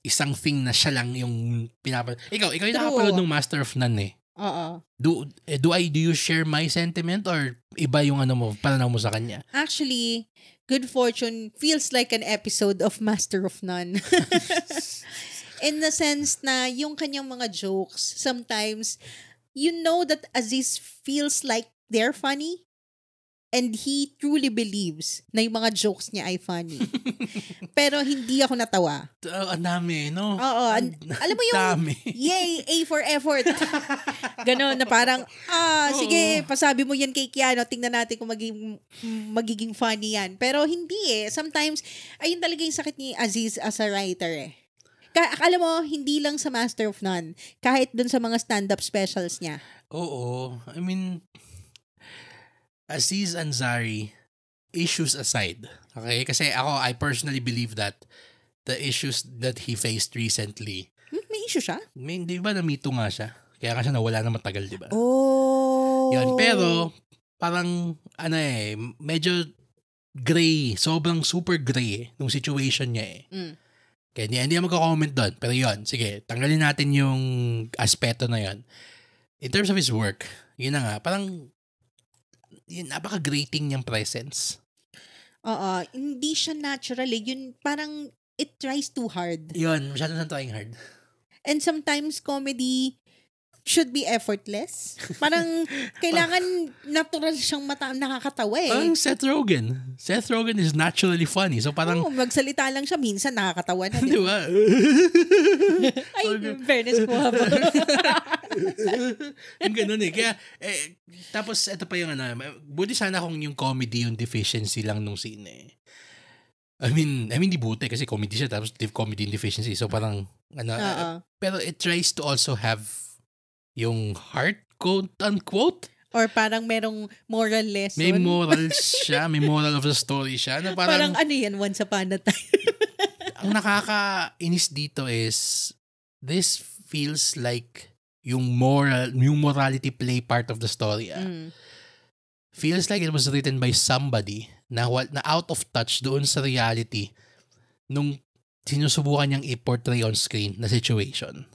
isang thing na siya lang yung Ikaw yung nakapanood ng Master of None eh. Oo. Do you share my sentiment or iba yung pananaw mo sa kanya? Actually, Good Fortune feels like an episode of Master of None. In the sense na yung kanyang mga jokes, sometimes, you know that Aziz feels like they're funny and he truly believes na yung mga jokes niya ay funny. Pero hindi ako natawa. Ang dami, no? Oo. Alam mo yung, dami. Yay, A for effort. Ganon, na parang, sige, pasabi mo yan kay Keanu, tingnan natin kung magiging funny yan. Pero hindi eh. Sometimes, ayun talaga yung sakit ni Aziz as a writer eh. Alam mo, hindi lang sa Master of None. Kahit dun sa mga stand-up specials niya. Oo. I mean, Aziz Ansari, issues aside. Okay? Kasi I personally believe that the issues that he faced recently. May issue siya? Di ba na-Me Too nga siya? Kaya nga siya nawala na matagal, di ba? Oh. Yan. Pero, parang, medyo gray. Sobrang super gray nung situation niya eh. Kaya hindi ako magko-comment doon. Pero yun, sige, tanggalin natin yung aspeto na yun. In terms of his work, yun na nga, parang yun, napaka-grating niyang presence. Oo, hindi siya natural eh. Yun, parang it tries too hard. Yun, masyado na trying hard. And sometimes comedy should be effortless. Parang kailangan natural siyang nakakatawa eh. Parang Seth Rogen. Seth Rogen is naturally funny. So parang... magsalita lang siya, minsan nakakatawa na. Di ba? Ay, fairness ko haba. Yung ganun eh. Kaya, tapos ito pa yung buti sana kung yung comedy yung deficiency lang nung scene eh. I mean, di buti kasi comedy siya tapos comedy yung deficiency. So parang, pero it tries to also have yung heart, quote-unquote. Or parang merong moral lesson. May moral siya, may moral of the story siya. Na parang ano yan, once upon a time. Ang nakakainis dito is, this feels like yung morality play part of the story. Feels like it was written by somebody na out of touch doon sa reality nung sinusubukan niyang i-portray on screen na situation.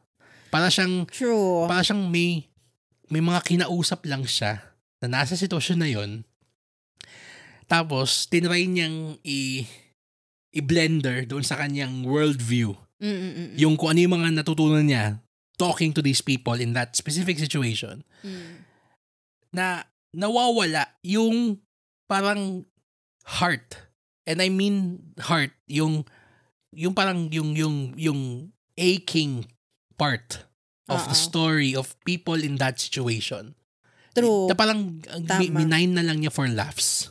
Para siyang may mga kinausap lang siya na nasa sitwasyon na yon. Tapos, tinry niyang i-blender doon sa kanyang worldview. Yung kung ano yung mga natutunan niya talking to these people in that specific situation. Na nawawala yung parang heart. And I mean heart, yung parang yung aching part of the story of people in that situation. True. Na parang minine na lang niya for laughs.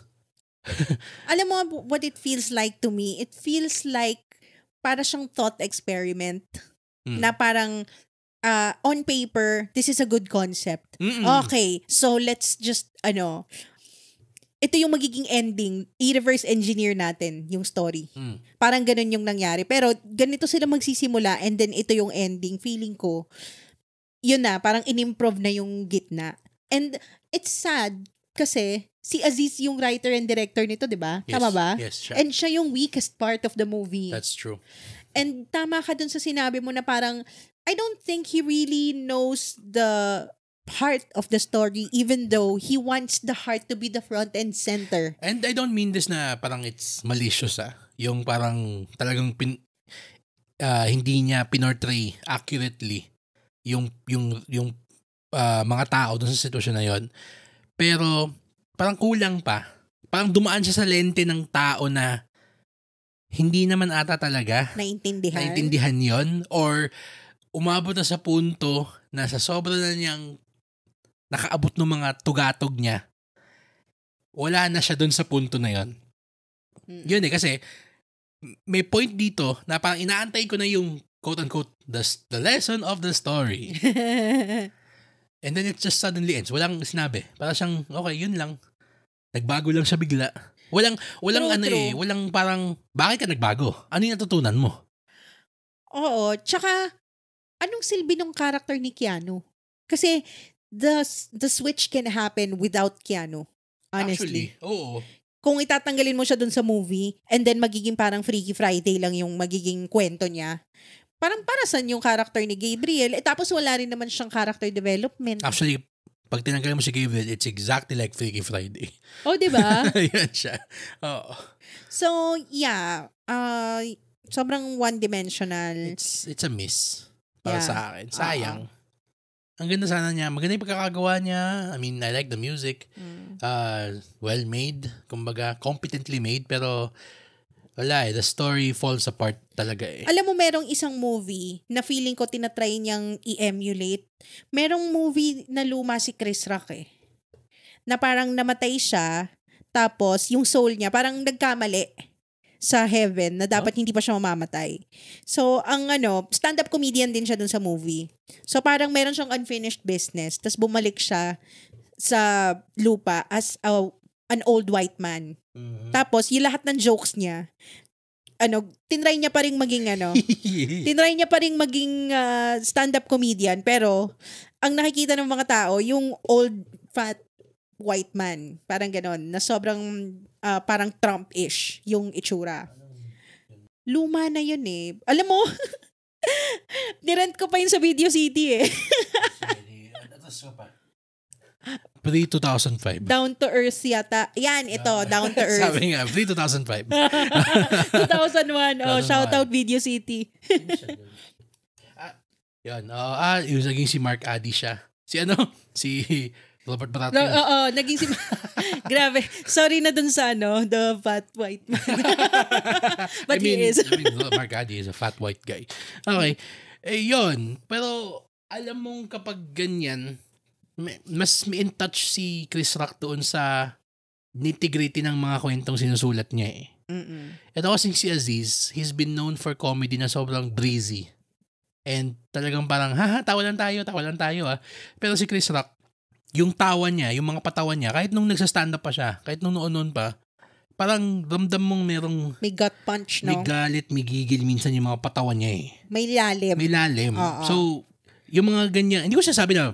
Alam mo what it feels like to me? It feels like para siyang thought experiment na parang on paper, this is a good concept. Okay, so let's just ito yung magiging ending, i-reverse engineer natin yung story. Parang ganun yung nangyari. Pero ganito sila magsisimula and then ito yung ending. Feeling ko, yun na, parang in-improve na yung gitna. And it's sad kasi si Aziz yung writer and director nito, di ba? Yes, tama ba? Yes, siya. And siya yung weakest part of the movie. That's true. And tama ka dun sa sinabi mo na parang, I don't think he really knows the heart of the story even though he wants the heart to be the front and center. And I don't mean this na parang it's malicious Yung parang talagang hindi niya pinortray accurately yung mga tao dun sa sitwasyon na yon. Pero parang kulang pa. Parang dumaan siya sa lente ng tao na hindi naman ata talaga naintindihan yon umabot na sa punto na sa sobra na niyang nakaabot ng mga tugatog niya, wala na siya dun sa punto na yon. Yun kasi may point dito na parang inaantay ko na yung quote-unquote the lesson of the story. And then it just suddenly ends. Walang sinabi. Parang siyang, okay, yun lang. Nagbago lang siya bigla. Walang true. Walang parang, bakit ka nagbago? Ano yung natutunan mo? Oo, tsaka, anong silbi ng character ni Keanu? Kasi, the switch can happen without Keanu. Honestly. Actually, oo. Kung itatanggalin mo siya dun sa movie, and then magiging parang Freaky Friday lang yung magiging kwento niya, parang para saan yung character ni Gabriel? Tapos wala rin naman siyang character development. Actually, pag tinanggal mo si Gabriel, it's exactly like Freaky Friday. Oh, di ba? Yan siya. Oo. So, yeah. Sobrang one-dimensional. It's a miss. Para sa akin. Sayang. Ang ganda sana niya. Maganda yung pagkakagawa niya. I mean, I like the music. Well made. Kumbaga, competently made. Pero, wala the story falls apart talaga Alam mo, merong isang movie na feeling ko tinatry niyang i-emulate. Merong movie na luma si Chris Rock na parang namatay siya. Tapos, yung soul niya parang nagkamali sa heaven na dapat hindi pa siya mamamatay. So, ang stand-up comedian din siya dun sa movie. So, parang meron siyang unfinished business. Tapos bumalik siya sa lupa as an old white man. Mm-hmm. Tapos, yung lahat ng jokes niya, tinry niya pa rin maging tinry niya pa rin maging stand-up comedian. Pero, ang nakikita ng mga tao, yung old fat white man. Parang ganon. Na sobrang parang Trump-ish yung itsura. Luma na yun Alam mo, nirent ko pa yun sa Video City Pre-2005. Down to Earth yata. Yan, ito. Down to Earth. Sabi nga, pre-2005. 2001. Shout out Video City. Yun. Yung naging si Mark Addy siya. Si Robert Baratheon. Naging si... Grabe. Sorry na dun sa the fat white man. But he is. Mark Addy is a fat white guy. Okay. Yun. Pero, alam mong kapag ganyan, mas may in touch si Chris Rock doon sa nitty-gritty ng mga kwentong sinusulat niya Ito kasi si Aziz, he's been known for comedy na sobrang breezy. And talagang parang, tawa lang tayo Pero si Chris Rock, yung tawa niya, yung mga patawan niya, kahit nung nagsa-stand up pa siya, kahit nung noon pa, parang ramdam mong merong... May gut punch, no? May galit, may gigil minsan yung mga patawan niya May lalim. So, yung mga ganyan, hindi ko sabi na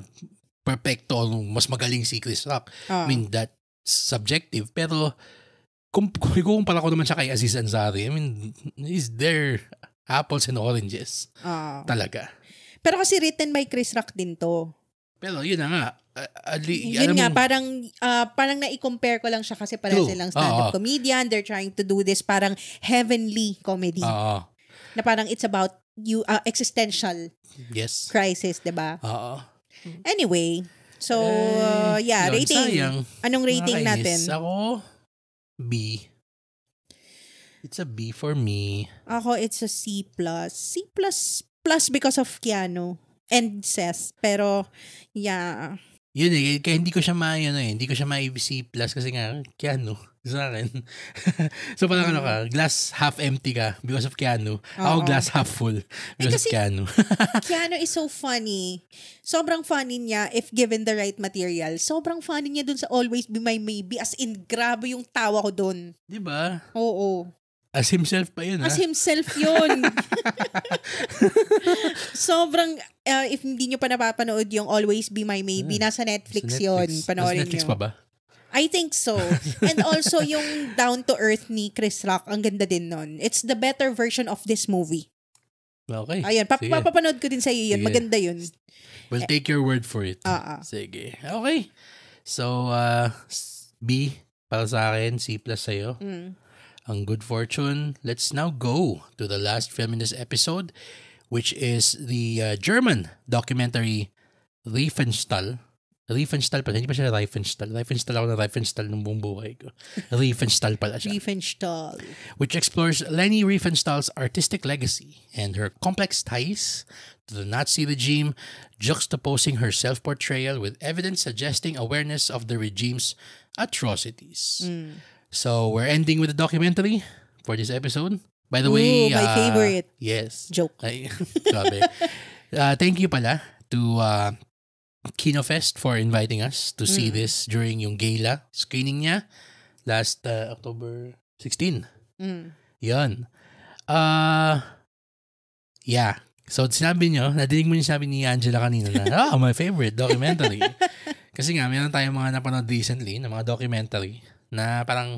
perfecto o mas magaling si Chris Rock. I mean, that's subjective. Pero, kung kumpara ko naman siya kay Aziz Ansari, I mean, he's there apples and oranges. Talaga. Pero kasi written by Chris Rock din to. Pero yun na nga. Yun nga, parang na-i-compare ko lang siya kasi parang silang stand-up comedian. They're trying to do this parang heavenly comedy. Na parang it's about existential crisis, diba? Anyway, so, rating. Sayang. Anong rating natin? Ako, B. It's a B for me. Ako, it's a C+. C++ because of Keanu and Seth. Pero, yeah. Yun kaya hindi ko siya hindi ko siya ma-C+ kasi nga, Keanu, sa akin. So parang glass half empty ka because of Keanu. Ako glass half full because of Keanu. Keanu is so funny. Sobrang funny niya if given the right material. Sobrang funny niya dun sa Always Be My Maybe. As in, grabe yung tawa ko dun. Diba? Oo. As himself pa yun, As himself yun. Sobrang, if hindi nyo pa napapanood yung Always Be My Maybe, nasa Netflix yun. Panoorin Netflix nyo. pa ba? I think so. And also, yung Down to Earth ni Chris Rock, ang ganda din nun. It's the better version of this movie. Okay. Ayun, papapanood ko din sa iyo yun. Sige. Maganda yun. We'll take your word for it. Sige. Okay. So, B para sa akin, C+ sa'yo. Ang good fortune. Let's now go to the last film in this episode, which is the German documentary Riefenstahl Riefenstahl pala. Hindi pa siya Riefenstahl. Riefenstahl ako na Riefenstahl ng buong buhay ko. Riefenstahl pala siya. Riefenstahl. Which explores Leni Riefenstahl's artistic legacy and her complex ties to the Nazi regime, juxtaposing her self-portrayal with evidence suggesting awareness of the regime's atrocities. So, we're ending with a documentary for this episode. By the way, my favorite. Yes. Joke. Grabe. Thank you pala to KinoFest for inviting us to see this during yung gala screening niya last October 16. Yun. Yeah. So, sinabi nyo, nadinig mo yung sabi ni Angela kanina na, my favorite documentary. Kasi nga, meron tayong mga napanood recently na mga documentary na parang,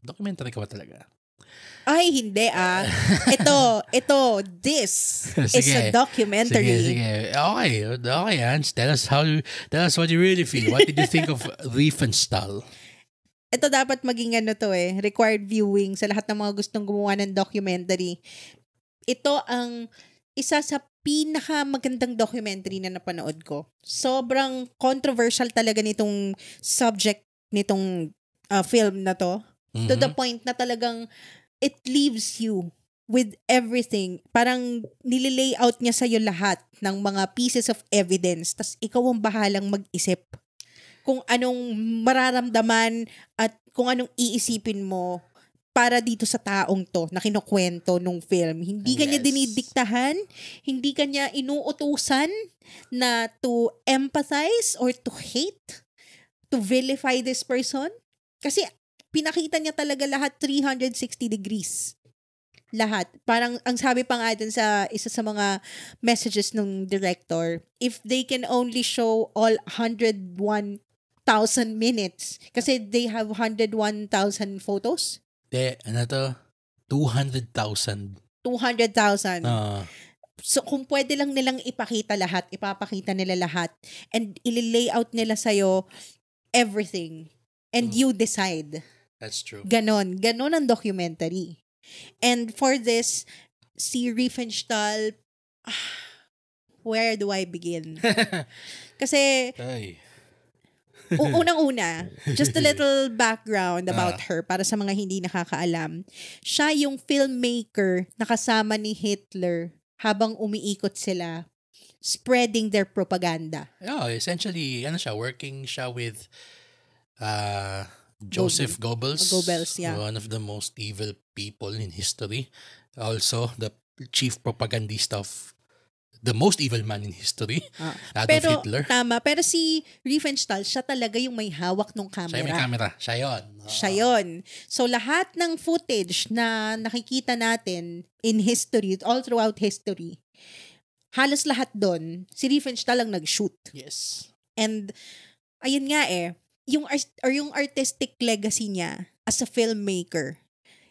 documentary ka ba talaga? Ay, hindi this is a documentary. Sige. Okay, Ans. Tell us what you really feel. What did you think of Riefenstahl? Ito dapat maging required viewing sa lahat ng mga gustong gumawa ng documentary. Ito ang isa sa pinakamagandang documentary na napanood ko. Sobrang controversial talaga nitong subject nitong film na to. To the point na talagang it leaves you with everything. Parang nililayout niya sa'yo lahat ng mga pieces of evidence. Tas ikaw ang bahalang mag-isip kung anong mararamdaman at kung anong iisipin mo para dito sa taong to na kinukwento nung film. Hindi kanya dinidiktahan, hindi kanya inuutusan na to empathize or to hate, to vilify this person. Kasi pinakita niya talaga lahat 360 degrees. Lahat. Parang ang sabi pa nga dun sa isa sa mga messages ng director, if they can only show all 101,000 minutes, kasi they have 101,000 photos. 200,000. 200,000. So, kung pwede lang nilang ipakita lahat, ipapakita nila lahat, and ililayout nila sa'yo everything. And you decide. That's true. Ganon ang documentary. And for this, si Riefenstahl, where do I begin? Kasi, unang-una, just a little background about her para sa mga hindi nakakaalam. Siya yung filmmaker na kasama ni Hitler habang umiikot sila, spreading their propaganda. Essentially, working siya with Joseph Goebbels. One of the most evil people in history. Also, the chief propagandist of the most evil man in history, Adolf Hitler. Tama. Pero si Riefenstahl, siya talaga yung may hawak ng camera. Siya yung may camera. Siya yun. Siya yun. So, lahat ng footage na nakikita natin in history, all throughout history, halos lahat doon, si Riefenstahl lang nag-shoot. Yes. And, ayun nga yung artistic legacy niya as a filmmaker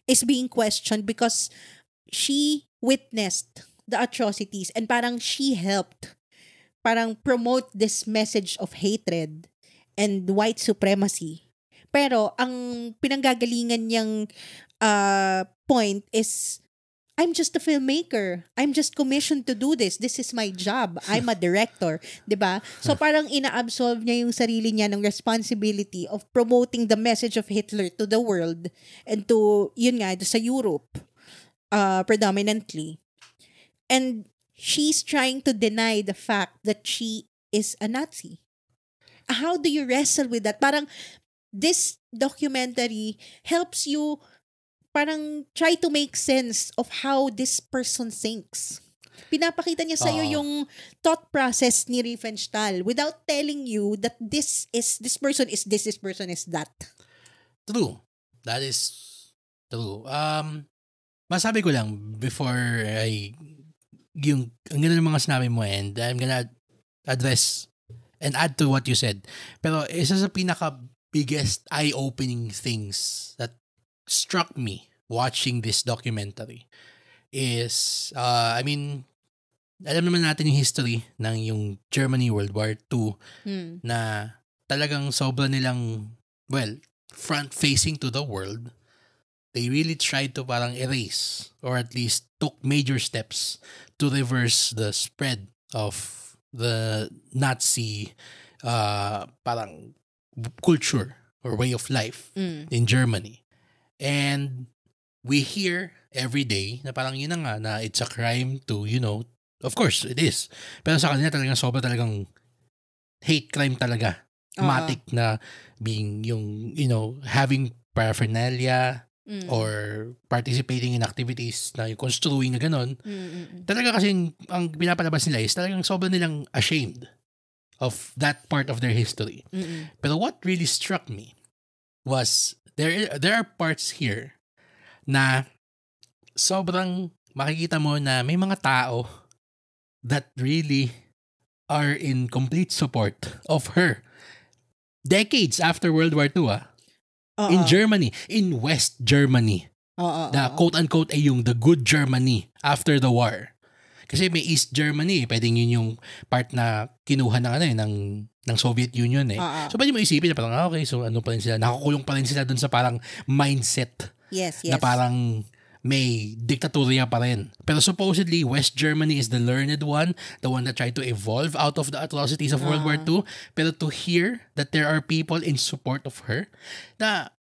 is being questioned because she witnessed the atrocities and parang she helped promote this message of hatred and white supremacy. Pero ang pinanggagalingan niyang point is, I'm just a filmmaker. I'm just commissioned to do this. This is my job. I'm a director. 'Di ba? So parang ina-absolve niya yung sarili niya ng responsibility of promoting the message of Hitler to the world and to, sa Europe predominantly. And she's trying to deny the fact that she is a Nazi. How do you wrestle with that? Parang this documentary helps you try to make sense of how this person thinks. Pinapakita niya sa'yo yung thought process ni Riefenstahl without telling you that this person is this person is that. True. That is true. Masabi ko lang before ang ganda ng mga sinabi mo, and I'm gonna address and add to what you said. Pero isa sa pinaka-biggest eye-opening things that struck me watching this documentary is, alam naman natin yung history ng yung Germany World War II na talagang sobra nilang, front-facing to the world. They really tried to parang erase or at least took major steps to reverse the spread of the Nazi parang culture or way of life in Germany. And we hear every day na parang yun na nga na it's a crime to, of course, it is. Pero sa kanila talagang sobra talagang hate crime talaga. Matic na being yung, having paraphernalia or participating in activities na yung construing na ganon. Talaga kasi ang pinapalabas nila is talagang sobra nilang ashamed of that part of their history. Pero what really struck me was there are parts here na sobrang makikita mo na may mga tao that really are in complete support of her. Decades after World War II, in Germany, in West Germany, na quote-unquote ay yung the good Germany after the war. Kasi may East Germany, pwedeng yun yung part na kinuha ng Soviet Union eh. So pwede mo isipin na parang, okay, so ano pa rin sila, nakakulong pa rin sila dun sa parang mindset. Yes. Na parang may diktatorya pa rin. Pero supposedly, West Germany is the learned one, the one that tried to evolve out of the atrocities of World War II. Pero to hear that there are people in support of her, na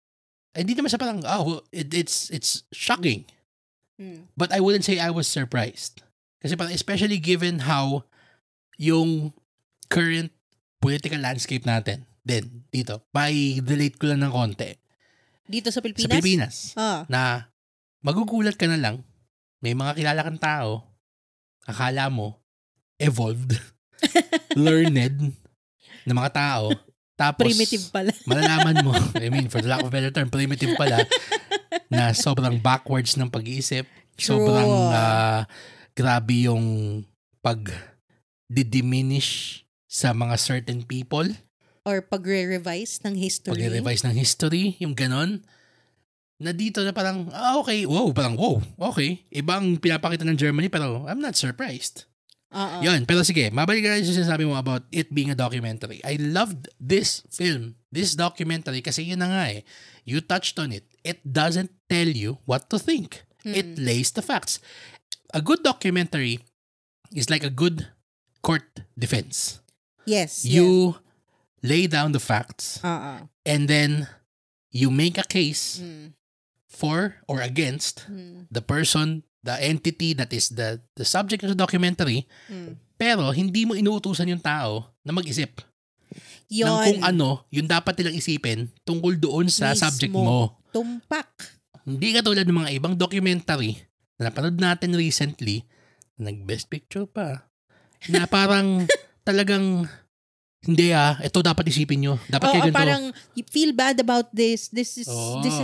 hindi naman sa parang, it's shocking. But I wouldn't say I was surprised. Kasi parang especially given how yung current political landscape natin, din, dito, relate ko lang ng konti. Dito sa Pilipinas? Sa Pilipinas. Na magugulat ka na lang, may mga kilala kang tao, akala mo, evolved, learned, na mga tao, tapos, primitive pala. malalaman mo, for the lack of a better term, primitive pala, na sobrang backwards ng pag-iisip, sobrang grabe yung pag-diminish sa mga certain people. Or pagre-revise ng history. Yung ganon. Na dito na parang, okay, wow, okay. Ibang pinapakita ng Germany, pero I'm not surprised. Yun, pero sige, mabalik ka sa sinasabi mo about it being a documentary. I loved this film, this documentary, kasi yun na nga eh. You touched on it. It doesn't tell you what to think. It lays the facts. A good documentary is like a good court defense. Yes. You lay down the facts and then you make a case for or against the person, the entity that is the subject of the documentary, pero hindi mo inuutusan yung tao na mag-isip ng kung ano yung dapat nilang isipin tungkol doon sa subject mo. Tumpak. Hindi katulad ng mga ibang documentary na napanood natin recently, na nag-best picture pa, na parang talagang hindi ito dapat isipin nyo. Dapat kayo ganito. Parang you feel bad about this. This is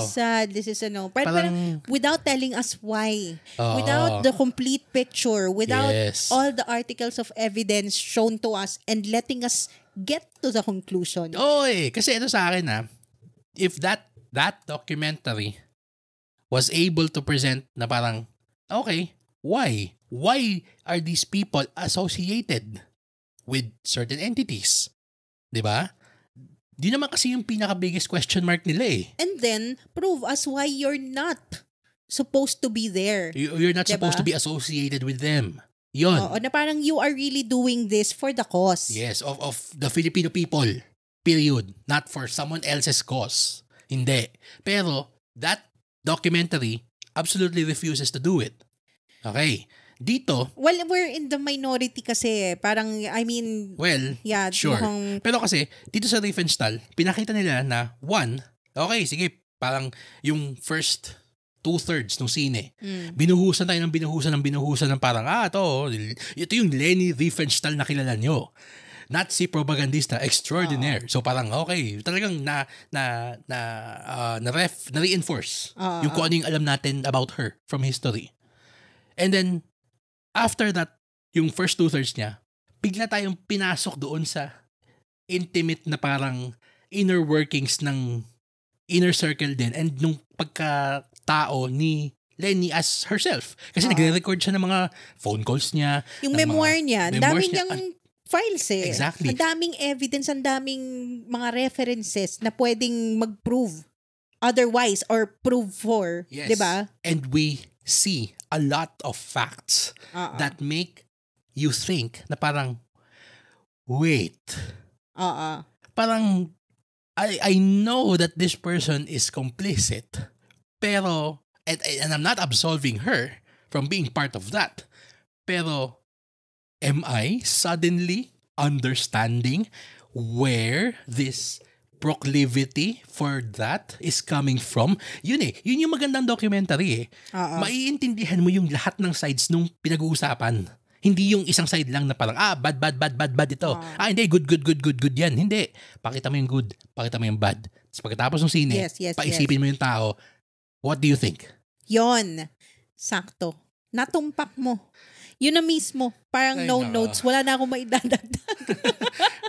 sad. This is parang without telling us why. Without the complete picture. Without all the articles of evidence shown to us and letting us get to the conclusion. Kasi ito sa akin if that documentary was able to present na parang, okay, why? Why are these people associated with certain entities? Diba? Di naman kasi yung pinaka-biggest question mark nila eh. And then, prove us why you're not supposed to be there. You're not supposed to be associated with them. Yun. Na parang you are really doing this for the cause. Yes, of the Filipino people. Period. Not for someone else's cause. Hindi. Pero, that documentary absolutely refuses to do it. Okay. Dito, well, we're in the minority kasi. Parang, yeah, sure. Pero kasi, dito sa Riefenstahl, pinakita nila na, okay, sige, parang yung first 2/3 ng sine, binuhusan tayo ng binuhusan ng parang, ito yung Leni Riefenstahl na kilala nyo. Nazi propagandista extraordinaire. So parang, okay, talagang na-reinforce yung kung ano yung alam natin about her from history. And then, after that, yung first 2/3 niya, bigla tayong pinasok doon sa intimate na parang inner workings ng inner circle din and nung pagkatao ni Leni as herself. Kasi nagre-record siya ng mga phone calls niya. Yung memoir niya, dami niyang files eh. Exactly. Ang daming evidence, ang daming mga references na pwedeng mag-prove otherwise or prove for. Yes. Diba? And we see a lot of facts that make you think na parang, wait, Parang, I know that this person is complicit, pero, and I'm not absolving her from being part of that, pero, am I suddenly understanding where this proclivity for that is coming from? Yun yung magandang documentary Maiintindihan mo yung lahat ng sides nung pinag-uusapan. Hindi yung isang side lang na parang, bad ito. Hindi, good yan. Hindi. Pakita mo yung good, pakita mo yung bad. Tapos pagkatapos ng sine, paisipin mo yung tao, what do you think? Yon. Sakto. Natumpak mo. Yun na mismo. Parang no notes. Wala na akong maidadagdag.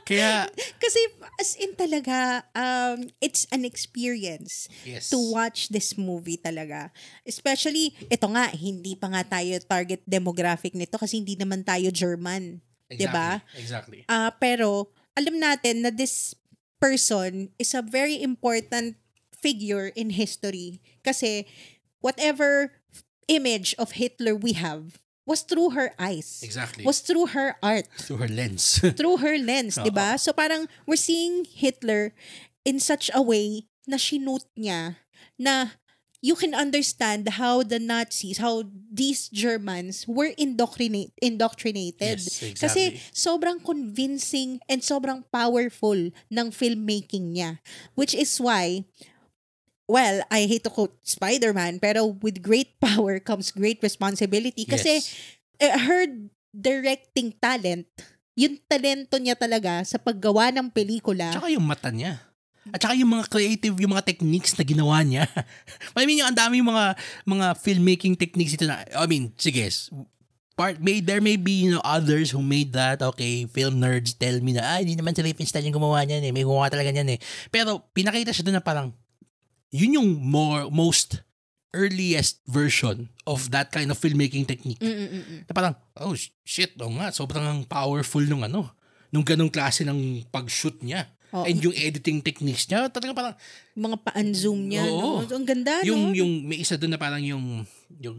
Kaya, kasi as in talaga, it's an experience to watch this movie talaga. Especially, ito nga, hindi pa nga tayo target demographic nito kasi hindi naman tayo German. Diba? Exactly. Pero, alam natin na this person is a very important figure in history. Kasi, whatever image of Hitler we have, was through her eyes. Exactly. Was through her art. Through her lens. Through her lens, di ba? So parang we're seeing Hitler in such a way na shinoot niya na you can understand how the Nazis, how these Germans were indoctrinated. Yes, exactly. Kasi sobrang convincing and sobrang powerful ng filmmaking niya. Which is why, well, I hate to quote Spider-Man, pero with great power comes great responsibility. Kasi her directing talent, yung talento niya talaga sa paggawa ng pelikula. Tsaka yung mata niya. At saka yung mga creative, yung mga techniques na ginawa niya. I mean, yung ang dami yung mga filmmaking techniques ito na, I mean, sige, there may be others who made that. Okay, film nerds tell me na, hindi naman si Riefenstahl yung gumawa niyan may gumawa talaga niyan Pero pinakita siya doon na parang, yun yung most earliest version of that kind of filmmaking technique. Na parang, oh shit, nga, sobrang powerful nung ganung klase ng pag-shoot niya. And yung editing techniques niya, talaga parang mga pa-unzoom niya, Ang ganda, yung may isa doon na parang yung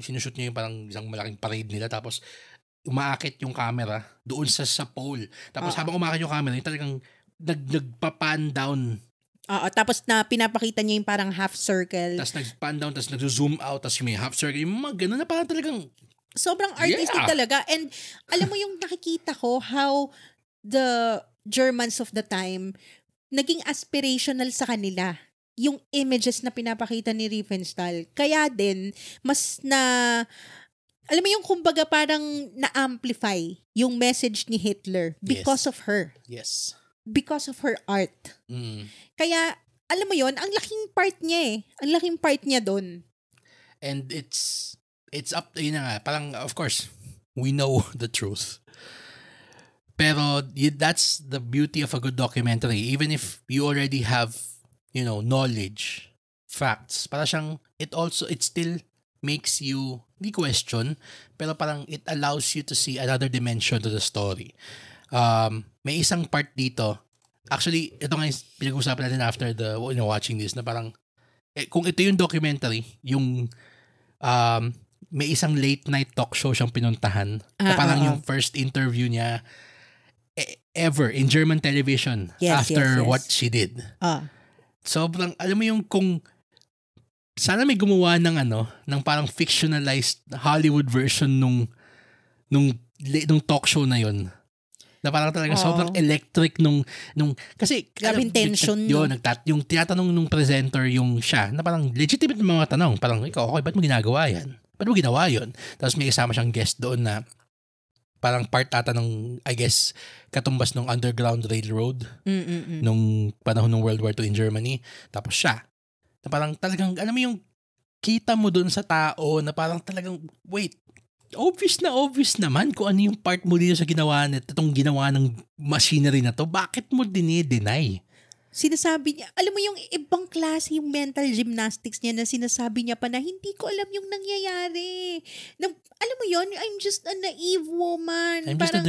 sinushoot niya yung parang isang malaking parade nila, tapos umaakit yung camera doon sa pole. Tapos habang umaakit yung camera, yung talagang nagpa-pan down. Tapos na pinapakita niya yung parang half circle. Tapos nag-pan down, tapos nag-zoom out, tapos yung may half circle. Yung mga ganun na parang talagang sobrang artistic talaga. And alam mo yung nakikita ko how the Germans of the time naging aspirational sa kanila yung images na pinapakita ni Riefenstahl. Kaya din, mas alam mo yung kumbaga parang na-amplify yung message ni Hitler because of her. Yes. Because of her art. Kaya, alam mo yon, ang laking part niya Ang laking part niya doon. And it's up, yun na nga, parang, of course, we know the truth. Pero, that's the beauty of a good documentary. Even if you already have, knowledge, facts, para siyang, it still makes you, di question, pero parang it allows you to see another dimension to the story. May isang part dito, actually, ito nga yung pinag-usapan natin after watching this, na parang, kung ito yung documentary, yung, may isang late night talk show siyang pinuntahan, na parang yung first interview niya, ever, in German television, after what she did. Sobrang, alam mo yung kung, sana may gumawa ng parang fictionalized Hollywood version nung talk show na yun. Na parang talaga sobrang electric nung kasi grabing tension yung tinatanong nung presenter yung siya na parang legitimate mga tanong, parang ikaw, okay, ba't mo ginagawa yan? Ba't mo ginawa yun? Tapos may kasama siyang guest doon na parang part ata ng, I guess, katumbas ng Underground Railroad nung panahon ng World War II in Germany. Tapos siya na parang talagang, alam mo yung kita mo doon sa tao na parang talagang, wait, obvious naman kung ano yung part mo dito sa ginawa ng machinery na to. Bakit mo dinideny? Sinasabi niya, alam mo yung ibang klase yung mental gymnastics niya na sinasabi niya pa na hindi ko alam yung nangyayari. Alam mo yun, I'm just a naive woman. I'm just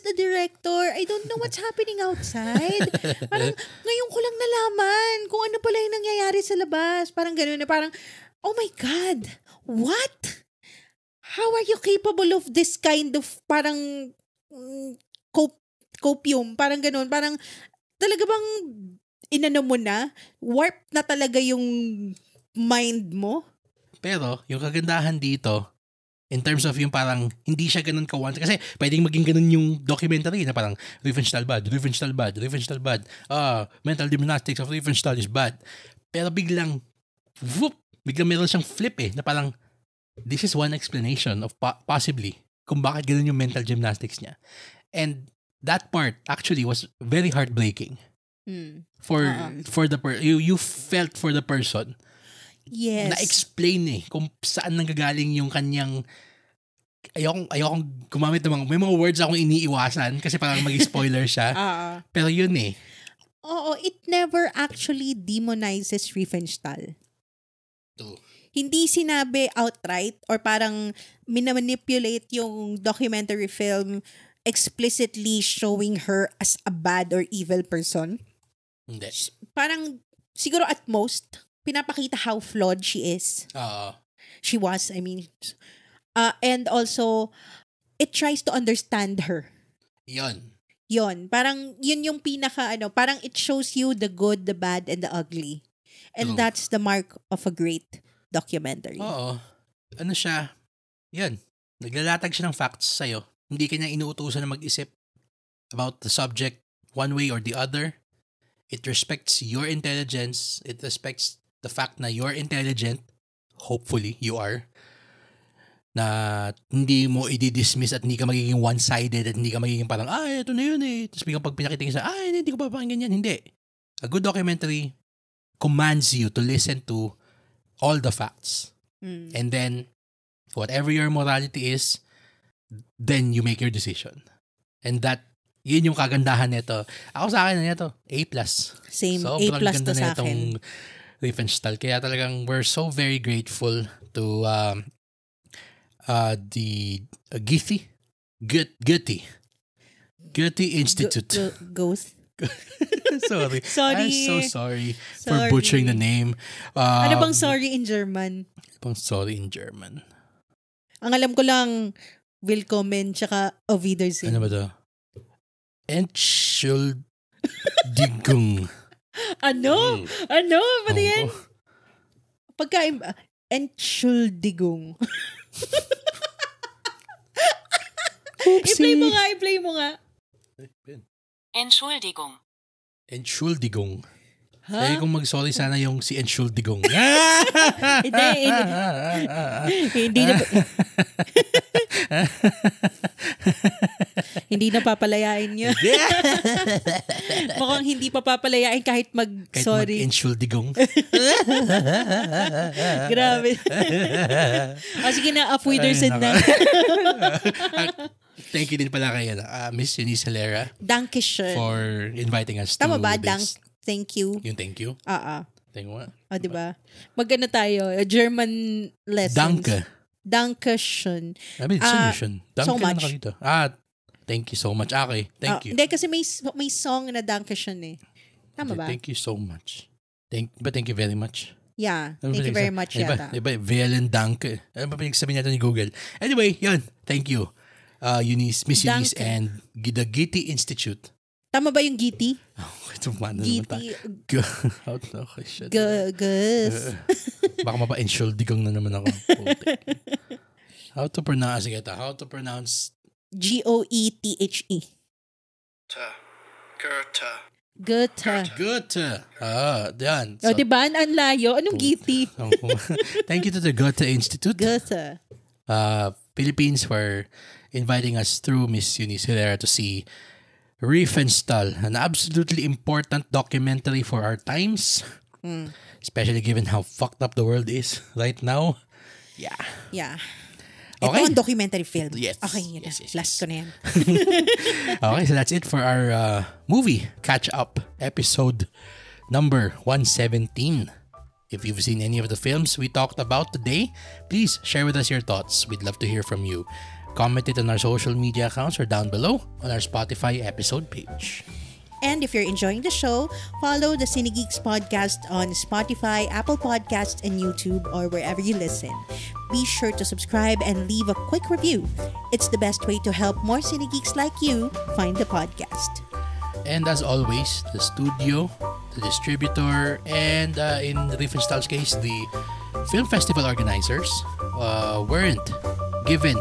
a director. I don't know what's happening outside. Parang ngayon ko lang nalaman kung ano pala yung nangyayari sa labas. Parang gano'n na parang, oh my God, what? How are you capable of this kind of parang copium, parang ganun. Parang talaga bang inano mo na? Warp na talaga yung mind mo? Pero, yung kagandahan dito, in terms of yung parang hindi siya ganun ka-one. Kasi pwedeng maging ganun yung documentary na parang Riefenstahl bad. Mental gymnastics of Riefenstahl is bad. Pero biglang meron siyang flip na parang this is one explanation of possibly kung bakit ganun yung mental gymnastics niya. And that part actually was very heartbreaking. For the you felt for the person. Yes. Na-explain kung saan nanggagaling yung kanyang ayokong gumamit ng may mga words akong iniiwasan kasi parang mag-spoiler siya. Pero yun Oo, it never actually demonizes Riefenstahl. Hindi sinabi outright or parang minamanipulate yung documentary film explicitly showing her as a bad or evil person. Hindi. Parang siguro at most pinapakita how flawed she is. She was, I mean. And also, it tries to understand her. Yon. Parang, yun yung pinaka, parang it shows you the good, the bad, and the ugly. And that's the mark of a great documentary. Oo. Ano siya? Yan. Naglalatag siya ng facts sa'yo. Hindi kanya inuutusan na mag-isip about the subject one way or the other. It respects your intelligence. It respects the fact na you're intelligent. Hopefully, you are. Na hindi mo i-dismiss at hindi ka magiging one-sided at hindi ka magiging parang, ito na yun Tapos biglang pag pinakitingin sa, hindi ko papakinggan yan. Hindi. A good documentary commands you to listen to all the facts. And then, whatever your morality is, then you make your decision. And yun yung kagandahan nito. Ako sa akin nito, A+. Same, sobrang A+ ganda to sa akin. Riefenstahl. Kaya talagang we're so very grateful to the Goethe Institute. Ghost. Sorry. I'm so sorry for Sorry. butchering the name. Ano bang sorry in German? Ang alam ko lang, Willkommen tsaka Auf Wiedersehen. Ano ba to? Entschuldigung. Ano? Pati yan? Entschuldigung. I-play mo nga. Entschuldigung. Kaya kung mag-sorry sana yung si Entschuldigung. Hindi na hindi na papalayain niya. Mukhang hindi pa papalayain kahit sorry. Entschuldigung. Grabe. Sige na, Auf Wiedersehen na. Thank you din pala kay Miss Eunice Hilera. Dankeschön. For inviting us Tama to ba? this. Thank you. Yung thank you? Thank you. Diba? Mag-ano tayo? German lessons. Dankeschön. Danke so much. Thank you so much. Okay, thank you. Hindi, kasi may song na Dankeschön Tama ba? Thank you so much. Thank you very much. Yeah, thank you very much yata. Diba, Vielen Dank. Ano ba pinagsabihin natin ni Google? Anyway, yun. Thank you. Miss Eunice and the Goethe Institute. Tama ba yung Goethe? Ito man. Goethe. Baka mapa-Entschuldigung na naman ako. How to pronounce Goethe. Goethe. Yan. So, diba? Ang layo. Anong Goethe? Thank you to the Goethe Institute. Goethe. Philippines for inviting us through Miss Eunice Hilera to see Riefenstahl, an absolutely important documentary for our times, especially given how fucked up the world is right now. Yeah. Okay. Ito ang documentary film. Yes. Okay, yun. Yes. Last ko na yan. Okay, so that's it for our movie catch-up episode number 117. If you've seen any of the films we talked about today, please share with us your thoughts. We'd love to hear from you. Comment it on our social media accounts or down below on our Spotify episode page. And if you're enjoying the show, follow the Cinegeeks podcast on Spotify, Apple Podcasts, and YouTube, or wherever you listen. Be sure to subscribe and leave a quick review. It's the best way to help more cinegeeks like you find the podcast. And as always, the studio, the distributor, and in Riefenstahl's case, the film festival organizers weren't given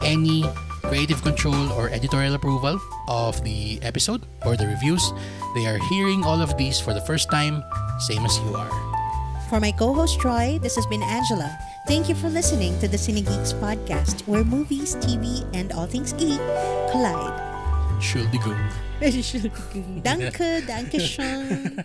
any creative control or editorial approval of the episode or the reviews. They are hearing all of these for the first time, same as you are. For my co-host Troy, this has been Angela. Thank you for listening to the Cinegeeks podcast, where movies, TV, and all things geek collide. Entschuldigung. Danke schön.